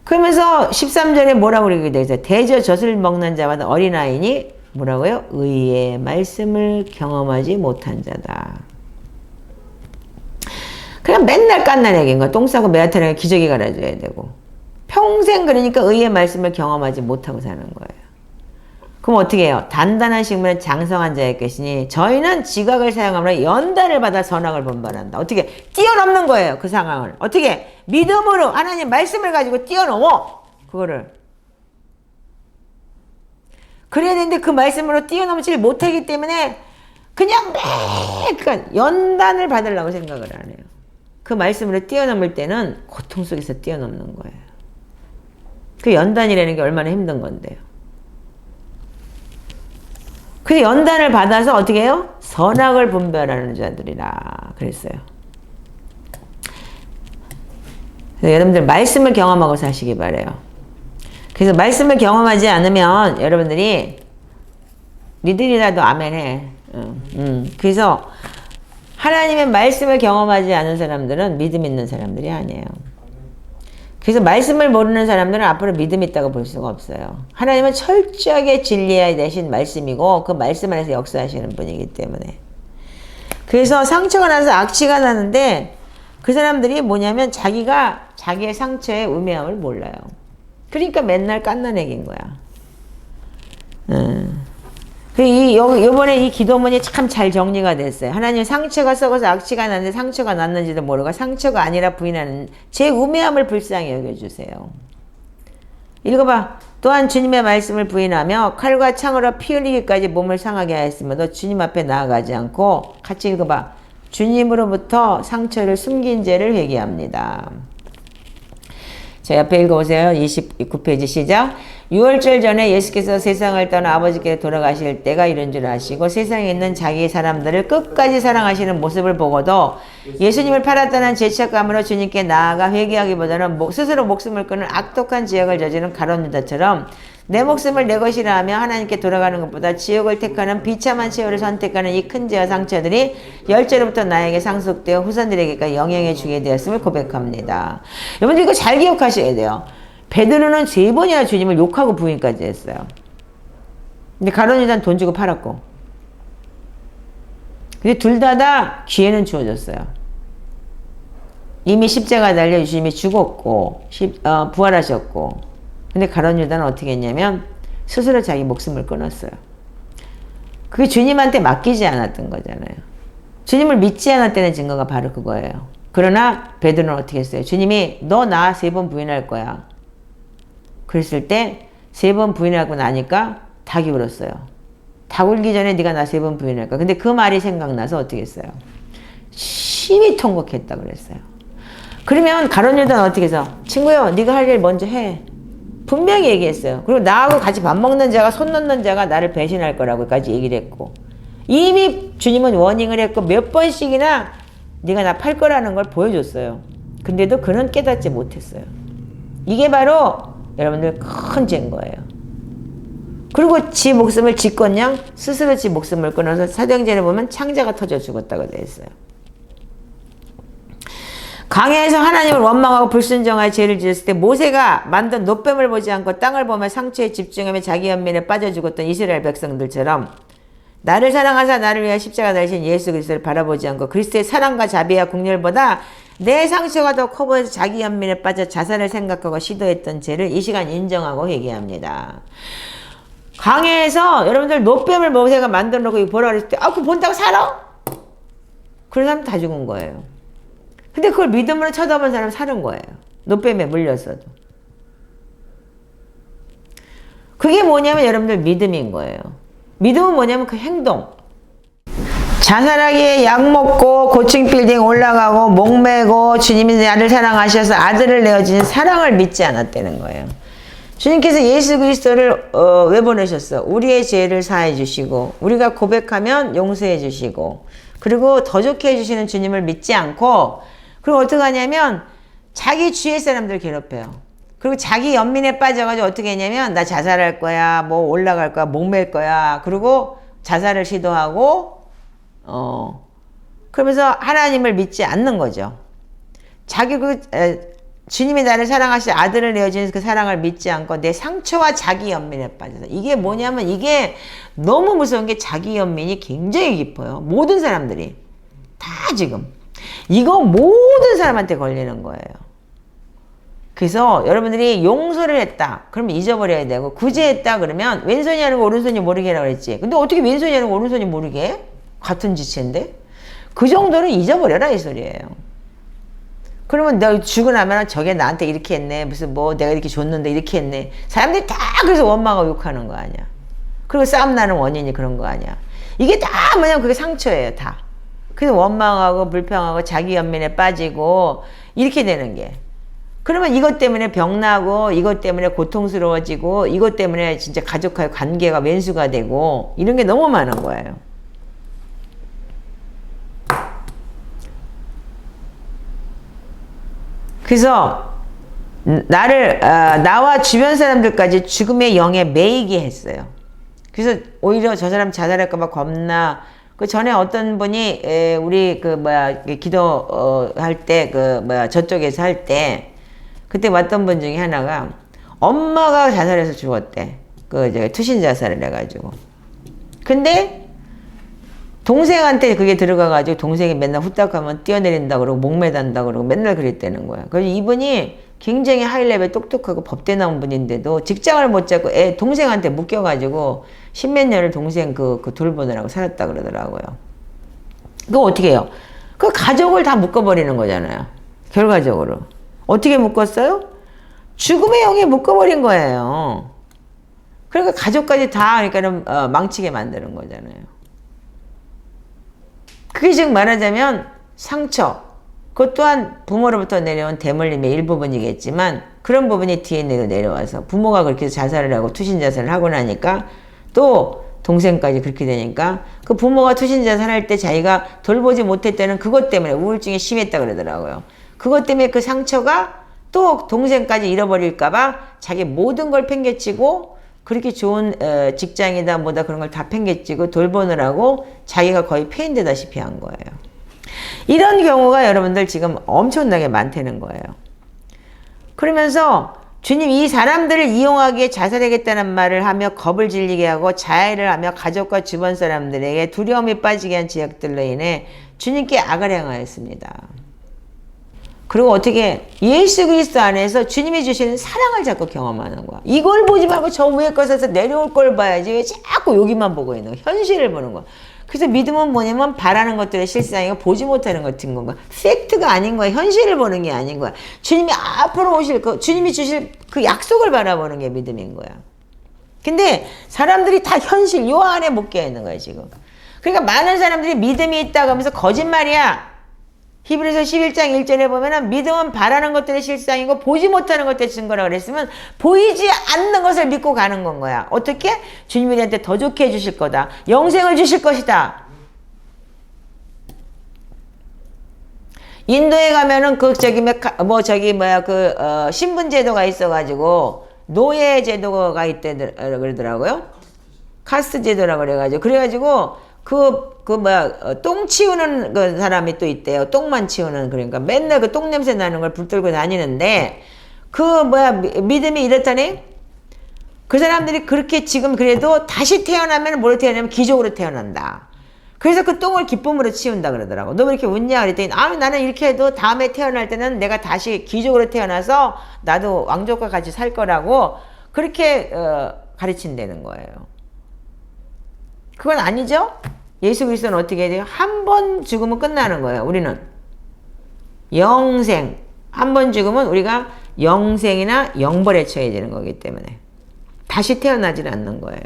그러면서 13절에 뭐라고 그러게 돼 있어요. 대저 젖을 먹는 자마다 어린아이니 뭐라고요? 의의 말씀을 경험하지 못한 자다. 그냥 맨날 깐난 얘기인 거야. 똥 싸고 메아타령에 기저귀 갈아줘야 되고. 평생 그러니까 의의 말씀을 경험하지 못하고 사는 거예요. 그럼 어떻게 해요? 단단한 식물은 장성한 자의 것이니 저희는 지각을 사용하므로 연단을 받아 선악을 본받는다. 어떻게? 뛰어넘는 거예요. 그 상황을. 어떻게? 믿음으로 하나님 말씀을 가지고 뛰어넘어. 그거를. 그래야 되는데 그 말씀으로 뛰어넘지 못하기 때문에 그냥 그러니까 연단을 받으려고 생각을 안 해요. 그 말씀으로 뛰어넘을 때는 고통 속에서 뛰어넘는 거예요. 그 연단이라는 게 얼마나 힘든 건데요. 그래서 연단을 받아서 어떻게 해요? 선악을 분별하는 자들이라 그랬어요. 그래서 여러분들 말씀을 경험하고 사시기 바래요. 그래서 말씀을 경험하지 않으면 여러분들이 니들이라도 아멘 해. 그래서 하나님의 말씀을 경험하지 않은 사람들은 믿음 있는 사람들이 아니에요. 그래서 말씀을 모르는 사람들은 앞으로 믿음 있다고 볼 수가 없어요. 하나님은 철저하게 진리에 대신 말씀이고 그 말씀 안에서 역사하시는 분이기 때문에. 그래서 상처가 나서 악취가 나는데 그 사람들이 뭐냐면 자기가 자기의 상처의 우매함을 몰라요. 그러니까 맨날 깐난애기인 거야. 요번에 이 기도문이 참 잘 정리가 됐어요. 하나님 상처가 썩어서 악취가 났는데 상처가 났는지도 모르고 상처가 아니라 부인하는 제 우매함을 불쌍히 여겨주세요. 읽어봐. 또한 주님의 말씀을 부인하며 칼과 창으로 피 흘리기까지 몸을 상하게 하였으므로 주님 앞에 나아가지 않고 같이 읽어봐. 주님으로부터 상처를 숨긴 죄를 회개합니다. 자, 옆에 읽어보세요. 29페이지 시작. 6월절 전에 예수께서 세상을 떠나 아버지께 돌아가실 때가 이런 줄 아시고 세상에 있는 자기 사람들을 끝까지 사랑하시는 모습을 보고도 예수님을 팔았다는 죄책감으로 주님께 나아가 회개하기보다는 스스로 목숨을 끊는 악독한 지역을 저지른 가룟 유다처럼 내 목숨을 내 것이라 하며 하나님께 돌아가는 것보다 지옥을 택하는 비참한 최후를 선택하는 이 큰 죄와 상처들이 열죄로부터 나에게 상속되어 후손들에게까지 영향을 주게 되었음을 고백합니다. 여러분들 이거 잘 기억하셔야 돼요. 베드로는 3번이나 주님을 욕하고 부인까지 했어요. 근데 가룟 유다는 돈 주고 팔았고. 근데 둘 다 기회는 주어졌어요. 이미 십자가 달려 주님이 죽었고 부활하셨고. 근데 가룟 유다는 어떻게 했냐면 스스로 자기 목숨을 끊었어요. 그게 주님한테 맡기지 않았던 거잖아요. 주님을 믿지 않았다는 증거가 바로 그거예요. 그러나 베드로는 어떻게 했어요? 주님이 너 나 3번 부인할 거야. 그랬을 때 3번 부인하고 나니까 닭이 울었어요. 닭 울기 전에 네가 나 3번 부인할 거야. 근데 그 말이 생각나서 어떻게 했어요? 심히 통곡했다 그랬어요. 그러면 가룟 유다는 어떻게 해서 친구요 네가 할 일 먼저 해. 분명히 얘기했어요. 그리고 나하고 같이 밥 먹는 자가 손 놓는 자가 나를 배신할 거라고까지 얘기를 했고 이미 주님은 워닝을 했고 몇 번씩이나 네가 나 팔 거라는 걸 보여줬어요. 근데도 그는 깨닫지 못했어요. 이게 바로 여러분들 큰 죄인 거예요. 그리고 지 목숨을 지건양 스스로 지 목숨을 끊어서 사도행전에 보면 창자가 터져 죽었다고 되어 있어요. 광야에서 하나님을 원망하고 불순종하여 죄를 지었을 때 모세가 만든 놋뱀을 보지 않고 땅을 보며 상처에 집중하며 자기 연민에 빠져 죽었던 이스라엘 백성들처럼 나를 사랑하사 나를 위하여 십자가 달리신 예수 그리스도를 바라보지 않고 그리스도의 사랑과 자비와 긍휼보다 내 상처가 더 커 보여서 자기 연민에 빠져 자살을 생각하고 시도했던 죄를 이 시간 인정하고 회개합니다. 광야에서 여러분들 놋뱀을 모세가 만들어 놓고 보라 그랬을 때 그거 본다고 살아? 그런 사람 다 죽은 거예요. 근데 그걸 믿음으로 쳐다본 사람은 사는 거예요. 놋뱀에 물렸어도. 그게 뭐냐면 여러분들 믿음인 거예요. 믿음은 뭐냐면 그 행동. 자살하기에 약 먹고 고층 빌딩 올라가고 목매고 주님이 나를 사랑하셔서 아들을 내어주신 사랑을 믿지 않았다는 거예요. 주님께서 예수 그리스도를 왜 보내셨어? 우리의 죄를 사해 주시고 우리가 고백하면 용서해 주시고 그리고 더 좋게 해주시는 주님을 믿지 않고 그리고 어떻게 하냐면 자기 주위의 사람들을 괴롭혀요. 그리고 자기 연민에 빠져가지고 어떻게 했냐면 나 자살할 거야 뭐 올라갈 거야 목맬 거야 그리고 자살을 시도하고 그러면서 하나님을 믿지 않는 거죠. 자기 주님이 나를 사랑하시 아들을 내어주신 그 사랑을 믿지 않고 내 상처와 자기 연민에 빠져서 이게 뭐냐면 이게 너무 무서운 게 자기 연민이 굉장히 깊어요. 모든 사람들이 다 지금 이거 모든 사람한테 걸리는 거예요. 그래서 여러분들이 용서를 했다 그러면 잊어버려야 되고 구제했다 그러면 왼손이 아니고 오른손이 모르게 라고 그랬지. 근데 어떻게 왼손이 아니고 오른손이 모르게 해? 같은 지체인데 그 정도는 잊어버려라 이 소리예요. 그러면 내가 죽고 나면 저게 나한테 이렇게 했네 무슨 뭐 내가 이렇게 줬는데 이렇게 했네 사람들이 다 그래서 원망하고 욕하는 거 아니야. 그리고 싸움 나는 원인이 그런 거 아니야. 이게 다 뭐냐면 그게 상처예요 다. 그래서 원망하고 불평하고 자기 연민에 빠지고 이렇게 되는 게 그러면 이것 때문에 병나고 이것 때문에 고통스러워지고 이것 때문에 진짜 가족과의 관계가 왼수가 되고 이런 게 너무 많은 거예요. 그래서 나와 주변 사람들까지 죽음의 영에 매이게 했어요. 그래서 오히려 저 사람 자살할까봐 겁나. 그 전에 어떤 분이 우리 기도 할 때 저쪽에서 할 때 그때 왔던 분 중에 하나가 엄마가 자살해서 죽었대. 투신 자살을 해가지고. 근데 동생한테 그게 들어가가지고 동생이 맨날 후딱하면 뛰어내린다 그러고 목매단다 그러고 맨날 그랬다는 거야. 그래서 이분이 굉장히 하이레벨 똑똑하고 법대 나온 분인데도 직장을 못 잡고 동생한테 묶여가지고 십몇 년을 동생 돌보느라고 살았다 그러더라고요. 그거 어떻게 해요? 그 가족을 다 묶어버리는 거잖아요. 결과적으로. 어떻게 묶었어요? 죽음의 영에 묶어버린 거예요. 그러니까 가족까지 다 망치게 만드는 거잖아요. 그게 즉 말하자면 상처. 그것 또한 부모로부터 내려온 대물림의 일부분이겠지만 그런 부분이 DNA로 내려와서 부모가 그렇게 자살을 하고 투신자살을 하고 나니까 또 동생까지 그렇게 되니까 그 부모가 투신자살할 때 자기가 돌보지 못했다는 그것 때문에 우울증이 심했다 그러더라고요. 그것 때문에 그 상처가 또 동생까지 잃어버릴까봐 자기 모든 걸 팽개치고 그렇게 좋은 직장이다 뭐다 그런 걸 다 팽개치고 돌보느라고 자기가 거의 폐인되다시피 한 거예요. 이런 경우가 여러분들 지금 엄청나게 많다는 거예요. 그러면서 주님 이 사람들을 이용하기에 자살하겠다는 말을 하며 겁을 질리게 하고 자해를 하며 가족과 주변 사람들에게 두려움이 빠지게 한 지역들로 인해 주님께 악을 행하였습니다. 그리고 어떻게 예수 그리스도 안에서 주님이 주시는 사랑을 자꾸 경험하는 거야. 이걸 보지 말고 저 위에 것에서 내려올 걸 봐야지 왜 자꾸 여기만 보고 있는 거야. 현실을 보는 거야. 그래서 믿음은 뭐냐면 바라는 것들의 실상이고 보지 못하는 것인 건가. 팩트가 아닌 거야. 현실을 보는 게 아닌 거야. 주님이 앞으로 오실 주님이 주실 그 약속을 바라보는 게 믿음인 거야. 근데 사람들이 다 현실 요 안에 묶여 있는 거야 지금. 그러니까 많은 사람들이 믿음이 있다고 하면서 거짓말이야. 히브리서 11장 1절에 보면은 믿음은 바라는 것들의 실상이고 보지 못하는 것들의 증거라고 그랬으면 보이지 않는 것을 믿고 가는 건 거야. 어떻게? 주님이 우리한테 더 좋게 해주실 거다. 영생을 주실 것이다. 인도에 가면은 신분제도가 있어가지고 노예 제도가 있대 그러더라고요. 카스트 제도라고 그래가지고 똥 치우는 그 사람이 또 있대요. 똥만 치우는, 그러니까 맨날 그 똥 냄새 나는 걸 붙들고 다니는데, 믿음이 이렇다니? 그 사람들이 그렇게 지금 그래도 다시 태어나면 뭐로 태어나면 기적으로 태어난다. 그래서 그 똥을 기쁨으로 치운다 그러더라고. 너 왜 이렇게 웃냐? 그랬더니, 나는 이렇게 해도 다음에 태어날 때는 내가 다시 기적으로 태어나서 나도 왕족과 같이 살 거라고 그렇게 가르친다는 거예요. 그건 아니죠? 예수 그리스도는 어떻게 해야 돼요? 한 번 죽으면 끝나는 거예요. 우리는 영생. 한 번 죽으면 우리가 영생이나 영벌에 처해 되는 거기 때문에 다시 태어나지는 않는 거예요.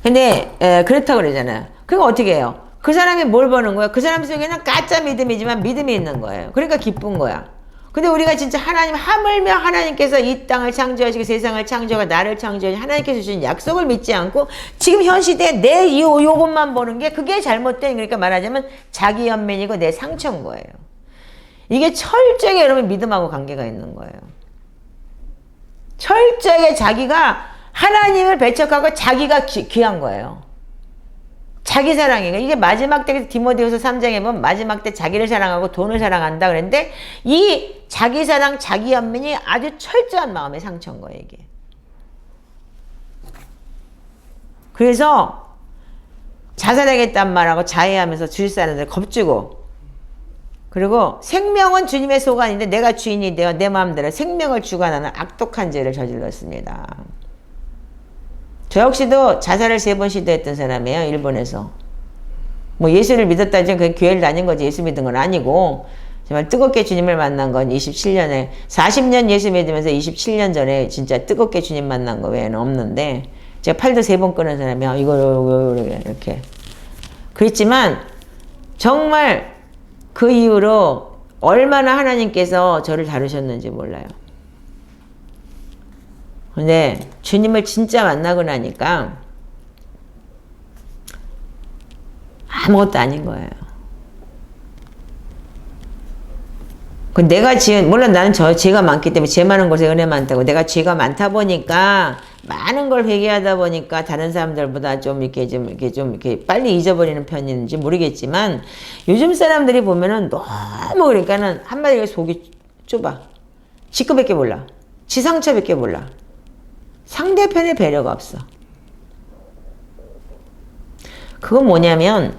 근데 그렇다고 그러잖아요. 그럼 어떻게 해요? 그 사람이 뭘 보는 거예요? 그 사람 속에는 가짜 믿음이지만 믿음이 있는 거예요. 그러니까 기쁜 거야. 근데 우리가 진짜 하나님 하물며 하나님께서 이 땅을 창조하시고 세상을 창조하고 나를 창조하시고 하나님께서 주신 약속을 믿지 않고 지금 현 시대에 내 요것만 보는 게 그게 잘못된, 그러니까 말하자면 자기 연민이고 내 상처인 거예요. 이게 철저하게 여러분 믿음하고 관계가 있는 거예요. 철저하게 자기가 하나님을 배척하고 자기가 귀한 거예요. 자기 사랑이에요. 이게 마지막 때 디모데후서 3장에 보면 마지막 때 자기를 사랑하고 돈을 사랑한다 그랬는데 이 자기 사랑, 자기 연민이 아주 철저한 마음의 상처인 거예요, 이게. 그래서 자살하겠다는 말하고 자해하면서 주위 사람들 겁주고, 그리고 생명은 주님의 소관인데 내가 주인이 되어 내 마음대로 생명을 주관하는 악독한 죄를 저질렀습니다. 저 역시도 자살을 3번 시도했던 사람이에요. 일본에서. 뭐 예수를 믿었다지 그냥 교회를 다닌 거지 예수 믿은 건 아니고 정말 뜨겁게 주님을 만난 건 27년에 40년 예수 믿으면서 27년 전에 진짜 뜨겁게 주님 만난 거 외에는 없는데 제가 팔도 3번 끊은 사람이야. 이거 이렇게 그랬지만 정말 그 이후로 얼마나 하나님께서 저를 다루셨는지 몰라요. 근데 주님을 진짜 만나고 나니까 아무것도 아닌 거예요. 내가 물론 나는 죄가 많기 때문에 죄 많은 곳에 은혜 많다고, 내가 죄가 많다 보니까 많은 걸 회개하다 보니까 다른 사람들보다 좀 이렇게 빨리 잊어버리는 편인지 모르겠지만, 요즘 사람들이 보면은 너무, 그러니까는 한마디로 속이 좁아. 지 거밖에 몰라. 지 상처밖에 몰라. 상대편의 배려가 없어. 그건 뭐냐면,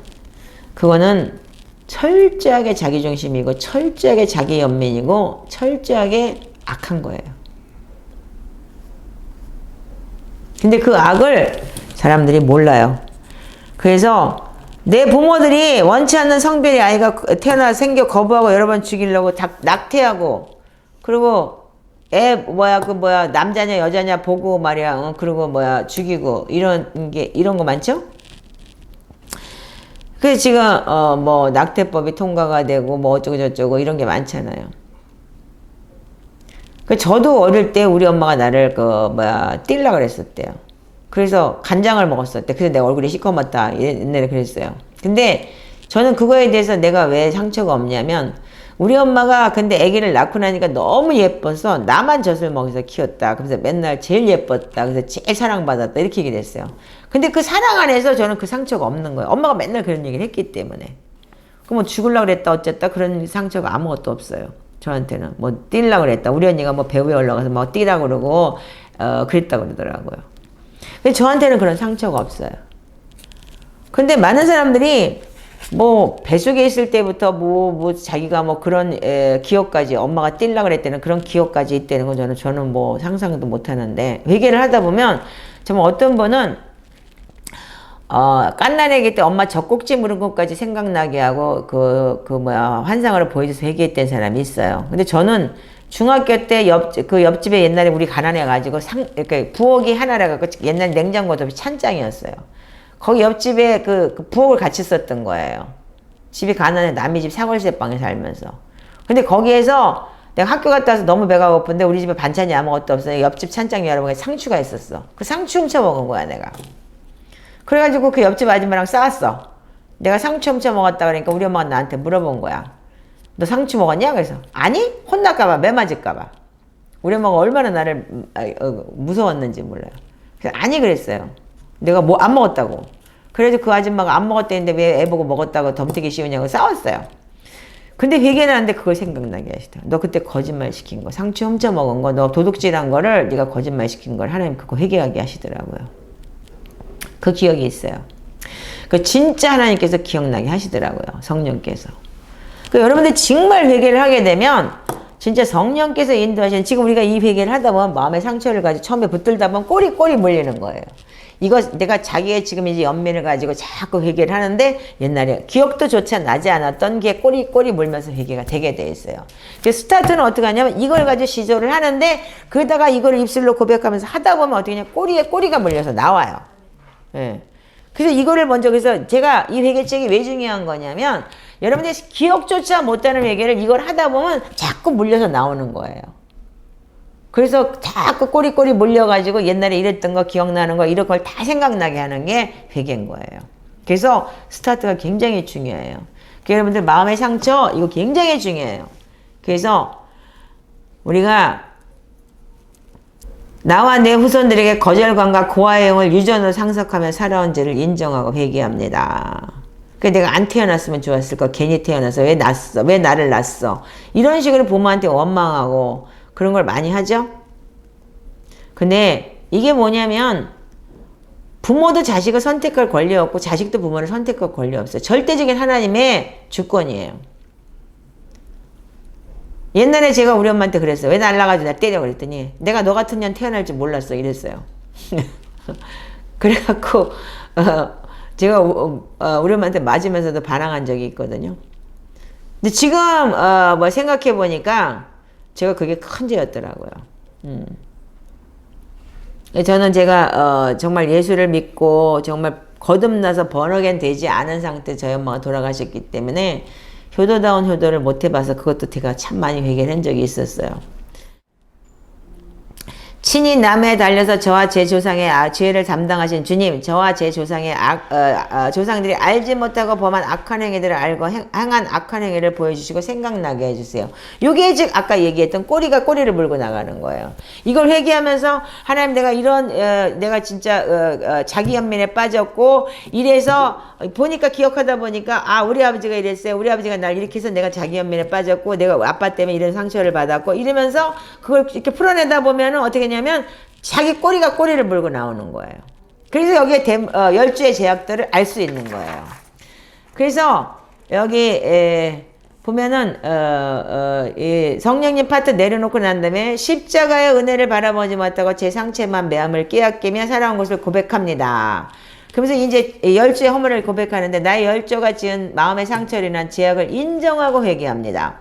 그거는 철저하게 자기중심이고, 철저하게 자기연민이고, 철저하게 악한 거예요. 근데 그 악을 사람들이 몰라요. 그래서 내 부모들이 원치 않는 성별의 아이가 생겨 거부하고 여러 번 죽이려고 낙태하고, 그리고 남자냐 여자냐 보고 말이야, 그리고 죽이고, 이런 거 많죠? 그래서 지금 낙태법이 통과가 되고 어쩌고 저쩌고 이런 게 많잖아요. 저도 어릴 때 우리 엄마가 나를 뛸라 그랬었대요. 그래서 간장을 먹었었대. 그래서 내 얼굴이 시커멓다, 옛날에 그랬어요. 근데 저는 그거에 대해서 내가 왜 상처가 없냐면, 우리 엄마가 근데 아기를 낳고 나니까 너무 예뻐서 나만 젖을 먹여서 키웠다. 그래서 맨날 제일 예뻤다. 그래서 제일 사랑받았다. 이렇게 얘기를 했어요. 근데 그 사랑 안에서 저는 그 상처가 없는 거예요. 엄마가 맨날 그런 얘기를 했기 때문에. 그럼 죽으려고 그랬다 어쨌다 그런 상처가 아무것도 없어요. 저한테는. 뛰려고 그랬다. 우리 언니가 배우에 올라가서 뛰라고 그러고 그랬다고 그러더라고요. 근데 저한테는 그런 상처가 없어요. 근데 많은 사람들이 뱃속에 있을 때부터 자기가 그런 기억까지, 엄마가 뛸라 그랬다는 그런 기억까지 있다는 건 저는 상상도 못 하는데, 회개를 하다 보면 정말 어떤 분은 깐난애기 때 엄마 젖꼭지 물은 것까지 생각나게 하고 환상으로 보여줘서 회개했던 사람이 있어요. 근데 저는 중학교 때 옆집에 옛날에 우리 가난해가지고 이렇게 부엌이 하나라 갖고 옛날 냉장고도 찬장이었어요. 거기 옆집에 그 부엌을 같이 썼던 거예요. 집이 가난해, 남의 집 사골세 방에 살면서. 근데 거기에서 내가 학교 갔다 와서 너무 배가 고픈데 우리 집에 반찬이 아무것도 없어요. 옆집 찬장에 여러분에 상추가 있었어. 그 상추 훔쳐 먹은 거야, 내가. 그래가지고 그 옆집 아줌마랑 싸웠어. 내가 상추 훔쳐 먹었다 그러니까 우리 엄마가 나한테 물어본 거야. 너 상추 먹었냐? 그래서 아니? 혼날까봐, 매 맞을까봐. 우리 엄마가 얼마나 나를 무서웠는지 몰라요. 그래서 아니 그랬어요. 내가 안 먹었다고. 그래도 그 아줌마가 안 먹었다는데 왜 애 보고 먹었다고 덤태기 씌우냐고 싸웠어요. 근데 회개는 하는데 그걸 생각나게 하시더라고요. 너 그때 거짓말 시킨 거, 상추 훔쳐 먹은 거, 너 도둑질한 거를 네가 거짓말 시킨 걸 하나님 그거 회개하게 하시더라고요. 그 기억이 있어요. 그 진짜 하나님께서 기억나게 하시더라고요. 성령께서. 여러분들 정말 회개를 하게 되면 진짜 성령께서 인도하시는, 지금 우리가 이 회개를 하다 보면 마음의 상처를 가지고 처음에 붙들다 보면 꼬리 몰리는 거예요. 이거 내가 자기의 지금 이제 연민을 가지고 자꾸 회개를 하는데 옛날에 기억도 조차 나지 않았던 게 꼬리 물면서 회개가 되게 돼 있어요. 그래서 스타트는 어떻게 하냐면 이걸 가지고 시조를 하는데 그러다가 이걸 입술로 고백하면서 하다 보면 어떻게 하냐, 꼬리가 물려서 나와요. 예. 그래서 이거를 먼저, 그래서 제가 이 회개책이 왜 중요한 거냐면 여러분들이 기억조차 못하는 회개를 이걸 하다 보면 자꾸 물려서 나오는 거예요. 그래서 자꾸 꼬리 물려가지고 옛날에 이랬던 거, 기억나는 거, 이런 걸 다 생각나게 하는 게 회개인 거예요. 그래서 스타트가 굉장히 중요해요. 여러분들 마음의 상처, 이거 굉장히 중요해요. 그래서 우리가 나와 내 후손들에게 거절감과 고아형을 유전으로 상속하며 살아온지를 인정하고 회개합니다. 내가 안 태어났으면 좋았을 거, 괜히 태어나서 왜 낳았어? 왜 나를 낳았어? 이런 식으로 부모한테 원망하고 그런 걸 많이 하죠? 근데 이게 뭐냐면 부모도 자식을 선택할 권리 없고 자식도 부모를 선택할 권리 없어요. 절대적인 하나님의 주권이에요. 옛날에 제가 우리 엄마한테 그랬어요. 왜 날라가지고 나 때려? 그랬더니 내가 너 같은 년 태어날 줄 몰랐어. 이랬어요. 그래갖고 제가 우리 엄마한테 맞으면서도 반항한 적이 있거든요. 근데 지금 생각해 보니까 제가 그게 큰 죄였더라고요. 저는 제가 정말 예수를 믿고 정말 거듭나서 번어겐 되지 않은 상태 저희 엄마가 돌아가셨기 때문에 효도다운 효도를 못 해봐서 그것도 제가 참 많이 회개를 한 적이 있었어요. 친히 남에 달려서 저와 제 조상의 죄를 담당하신 주님, 저와 제 조상의 조상들이 알지 못하고 범한 악한 행위들을 알고 행한 악한 행위를 보여주시고 생각나게 해주세요. 요게 즉 아까 얘기했던 꼬리가 꼬리를 물고 나가는 거예요. 이걸 회개하면서 하나님 내가 이런 내가 진짜 자기 연민에 빠졌고 이래서 보니까 기억하다 보니까 우리 아버지가 이랬어요. 우리 아버지가 날 이렇게 해서 내가 자기 연민에 빠졌고 내가 아빠 때문에 이런 상처를 받았고 이러면서 그걸 이렇게 풀어내다 보면은 어떻게 냐면 자기 꼬리가 꼬리를 물고 나오는 거예요. 그래서 여기에 열주의 제약들을 알 수 있는 거예요. 그래서 여기 보면은 성령님 파트 내려놓고 난 다음에 십자가의 은혜를 바라보지 못하고 제 상체만 매함을 깨앗기며 살아온 것을 고백합니다. 그러면서 이제 열주의 허물을 고백하는데 나의 열조가 지은 마음의 상처로 인한 제약을 인정하고 회개합니다.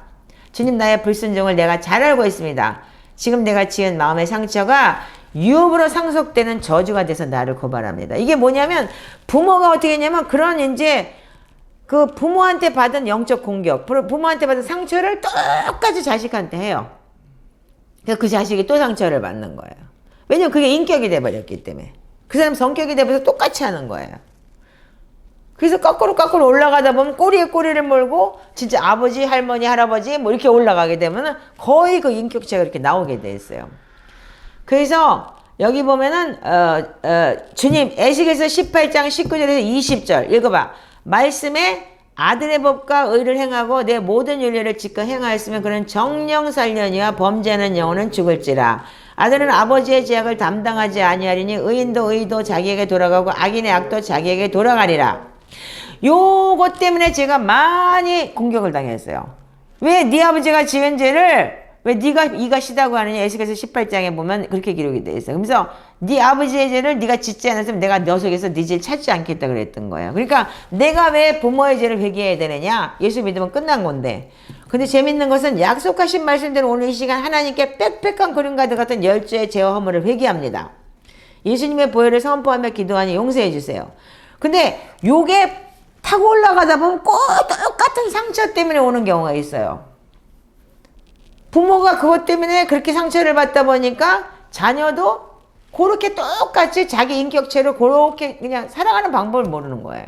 주님 나의 불순종을 내가 잘 알고 있습니다. 지금 내가 지은 마음의 상처가 유업으로 상속되는 저주가 돼서 나를 고발합니다. 이게 뭐냐면 부모가 어떻게 했냐면 그런 이제 그 부모한테 받은 영적 공격, 부모한테 받은 상처를 똑같이 자식한테 해요. 그 자식이 또 상처를 받는 거예요. 왜냐면 그게 인격이 돼버렸기 때문에. 그 사람 성격이 돼버려서 똑같이 하는 거예요. 그래서 거꾸로 올라가다 보면 꼬리에 꼬리를 몰고 진짜 아버지, 할머니, 할아버지 뭐 이렇게 올라가게 되면 거의 그 인격체가 이렇게 나오게 돼 있어요. 그래서 여기 보면은 주님 에스겔서 18장 19절에서 20절 읽어봐. 말씀에 아들의 법과 의를 행하고 내 모든 윤례를 지켜 행하였으면 그는 정령살려니와 범죄하는 영혼은 죽을지라. 아들은 아버지의 죄악을 담당하지 아니하리니 의인도 의도 자기에게 돌아가고 악인의 악도 자기에게 돌아가리라. 요것 때문에 제가 많이 공격을 당했어요. 왜 네 아버지가 지은 죄를 왜 네가 이가 시다고 하느냐. 에스겔서 18장에 보면 그렇게 기록이 되어 있어요. 그래서 네 아버지의 죄를 네가 짓지 않았으면 내가 너 속에서 네 죄를 찾지 않겠다 그랬던 거예요. 그러니까 내가 왜 부모의 죄를 회개해야 되느냐. 예수 믿으면 끝난 건데. 근데 재밌는 것은 약속하신 말씀대로 오늘 이 시간 하나님께 빽빽한 그림과도 같은 열주의 죄와 허물을 회개합니다. 예수님의 보혈을 선포하며 기도하니 용서해 주세요. 근데 요게 타고 올라가다 보면 꼭 똑같은 상처 때문에 오는 경우가 있어요. 부모가 그것 때문에 그렇게 상처를 받다 보니까 자녀도 그렇게 똑같이 자기 인격체로 그렇게 그냥 살아가는 방법을 모르는 거예요.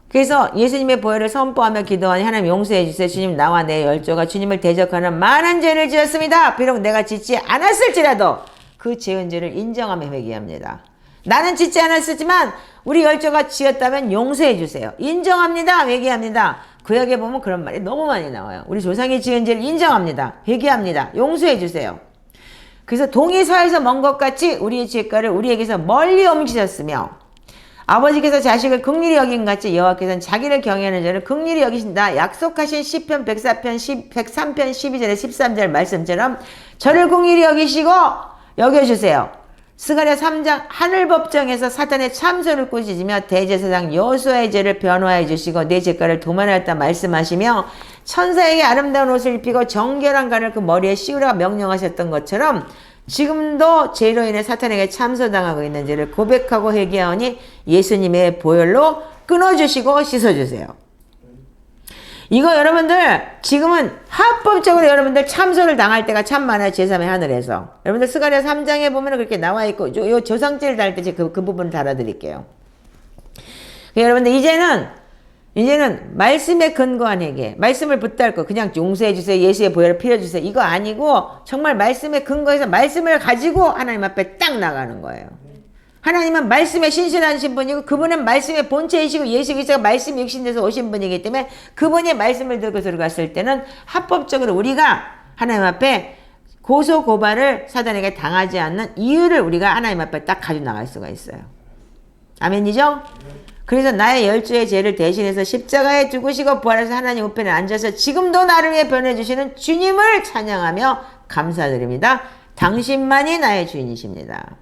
그래서 예수님의 보혈을 선포하며 기도하니 하나님 용서해 주세요. 주님 나와 내 열조가 주님을 대적하는 많은 죄를 지었습니다. 비록 내가 짓지 않았을지라도 그 지은 죄를 인정하며 회개합니다. 나는 짓지 않았지만 우리 열조가 지었다면 용서해 주세요. 인정합니다. 회개합니다. 구약에 보면 그런 말이 너무 많이 나와요. 우리 조상이 지은 죄를 인정합니다. 회개합니다. 용서해 주세요. 그래서 동이 서에서 먼 것 같이 우리의 죄가를 우리에게서 멀리 옮기셨으며 아버지께서 자식을 긍휼히 여긴 같이 여호와께서는 자기를 경외하는 자를 긍휼히 여기신다. 약속하신 시편 103편 12절에 13절 말씀처럼 저를 긍휼히 여기시고 여겨주세요. 스가랴 3장 하늘법정에서 사탄의 참소를 꾸짖으며 대제사장 여호수아의 죄를 변호해 주시고 내 죄가를 도만하였다 말씀하시며 천사에게 아름다운 옷을 입히고 정결한 간을 그 머리에 씌우라 명령하셨던 것처럼 지금도 죄로 인해 사탄에게 참소당하고 있는 죄를 고백하고 회개하오니 예수님의 보혈로 끊어주시고 씻어주세요. 이거 여러분들 지금은 합법적으로 여러분들 참소를 당할 때가 참 많아요. 제3의 하늘에서. 여러분들 스가랴 3장에 보면 그렇게 나와 있고 요 조상죄를 다룰 때 그 부분을 달아드릴게요. 여러분들 이제는 말씀에 근거한 회개, 말씀을 붙들고 그냥 용서해 주세요. 예수의 보혈을 빌어주세요. 이거 아니고 정말 말씀에 근거해서 말씀을 가지고 하나님 앞에 딱 나가는 거예요. 하나님은 말씀에 신실하신 분이고 그분은 말씀의 본체이시고 예수 그리스도가 말씀 육신돼서 오신 분이기 때문에 그분이 말씀을 들고 들어갔을 때는 합법적으로 우리가 하나님 앞에 고소 고발을 사단에게 당하지 않는 이유를 우리가 하나님 앞에 딱 가지고 나갈 수가 있어요. 아멘이죠? 그래서 나의 열주의 죄를 대신해서 십자가에 죽으시고 부활해서 하나님 우편에 앉아서 지금도 나를 위해 변해주시는 주님을 찬양하며 감사드립니다. 당신만이 나의 주인이십니다.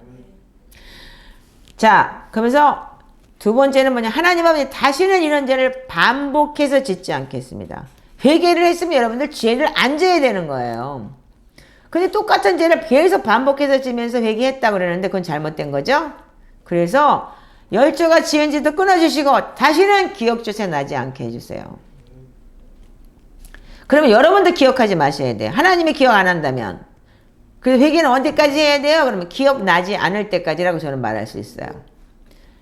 자, 그러면서 두 번째는 뭐냐. 하나님 아버지 다시는 이런 죄를 반복해서 짓지 않겠습니다. 회개를 했으면 여러분들 죄를 안 져야 되는 거예요. 근데 똑같은 죄를 계속 반복해서 지면서 회개했다고 그러는데 그건 잘못된 거죠. 그래서 열조가 지은 지도 끊어주시고 다시는 기억조차 나지 않게 해주세요. 그러면 여러분도 기억하지 마셔야 돼요. 하나님이 기억 안 한다면. 그래서 회개는 언제까지 해야 돼요? 그러면 기억나지 않을 때까지라고 저는 말할 수 있어요.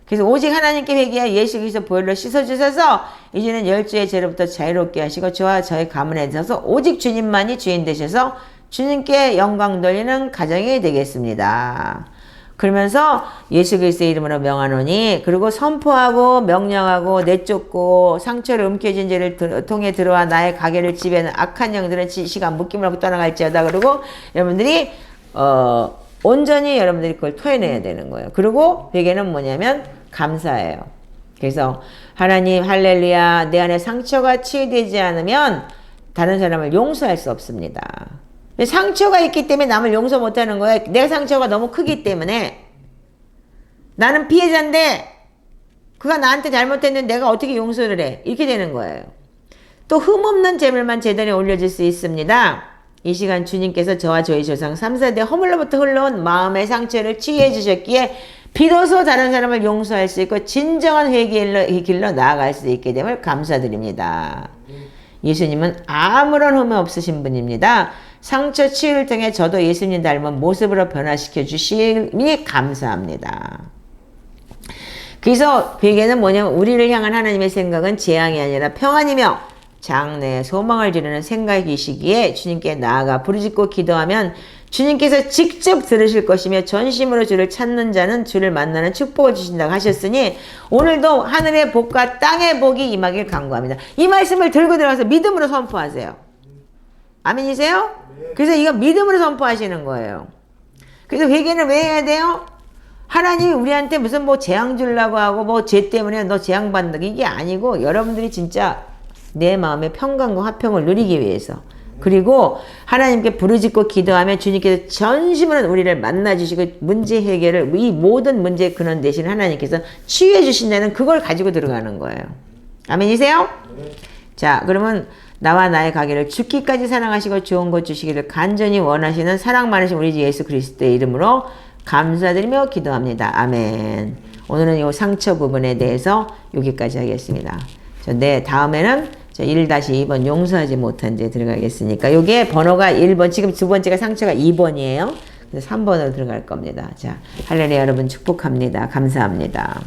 그래서 오직 하나님께 회개하여 예수 그리스도 보혈로 씻어주셔서 이제는 열주의 죄로부터 자유롭게 하시고 저와 저의 가문에 대해서 오직 주님만이 주인 되셔서 주님께 영광 돌리는 가정이 되겠습니다. 그러면서 예수 그리스도의 이름으로 명하노니 그리고 선포하고 명령하고 내쫓고 상처를 움켜쥔 죄를 통해 들어와 나의 가게를 지배하는 악한 영들은 시간 묶임을 떠나갈지어다. 그리고 여러분들이 온전히 여러분들이 그걸 토해내야 되는 거예요. 그리고 회개는 뭐냐면 감사예요. 그래서 하나님 할렐루야, 내 안에 상처가 치유되지 않으면 다른 사람을 용서할 수 없습니다. 상처가 있기 때문에 남을 용서 못하는 거예요. 내 상처가 너무 크기 때문에. 나는 피해자인데 그가 나한테 잘못했는데 내가 어떻게 용서를 해? 이렇게 되는 거예요. 또 흠없는 제물만 제단에 올려질 수 있습니다. 이 시간 주님께서 저와 저희 조상 3, 4대 허물로부터 흘러온 마음의 상처를 치유해 주셨기에 비로소 다른 사람을 용서할 수 있고 진정한 회개의 길로 나아갈 수 있게 됨을 감사드립니다. 예수님은 아무런 흠이 없으신 분입니다. 상처 치유를 통해 저도 예수님 닮은 모습으로 변화시켜 주시니 감사합니다. 그래서 회개는 뭐냐면 우리를 향한 하나님의 생각은 재앙이 아니라 평안이며 장래에 소망을 지르는 생각이시기에 주님께 나아가 부르짖고 기도하면 주님께서 직접 들으실 것이며 전심으로 주를 찾는 자는 주를 만나는 축복을 주신다고 하셨으니 오늘도 하늘의 복과 땅의 복이 임하길 간구합니다. 이 말씀을 들고 들어가서 믿음으로 선포하세요. 아멘이세요? 그래서 이거 믿음으로 선포하시는 거예요. 그래서 회개는 왜 해야 돼요? 하나님이 우리한테 무슨 뭐 재앙 주려고 하고 뭐 죄 때문에 너 재앙 받는다 이게 아니고 여러분들이 진짜 내 마음의 평강과 화평을 누리기 위해서 그리고 하나님께 부르짖고 기도하면 주님께서 전심으로 우리를 만나주시고 문제 해결을 이 모든 문제의 근원 되신 하나님께서 치유해 주신다는 그걸 가지고 들어가는 거예요. 아멘이세요? 네. 자, 그러면 나와 나의 가게를 죽기까지 사랑하시고 좋은 것 주시기를 간절히 원하시는 사랑 많으신 우리 주 예수 그리스도의 이름으로 감사드리며 기도합니다. 아멘. 오늘은 이 상처 부분에 대해서 여기까지 하겠습니다. 네, 다음에는 1-2번 용서하지 못한 죄 들어가겠으니까 요게 번호가 1번 지금 두 번째가 상처가 2번이에요. 그래서 3번으로 들어갈 겁니다. 자, 할렐루야 여러분 축복합니다. 감사합니다.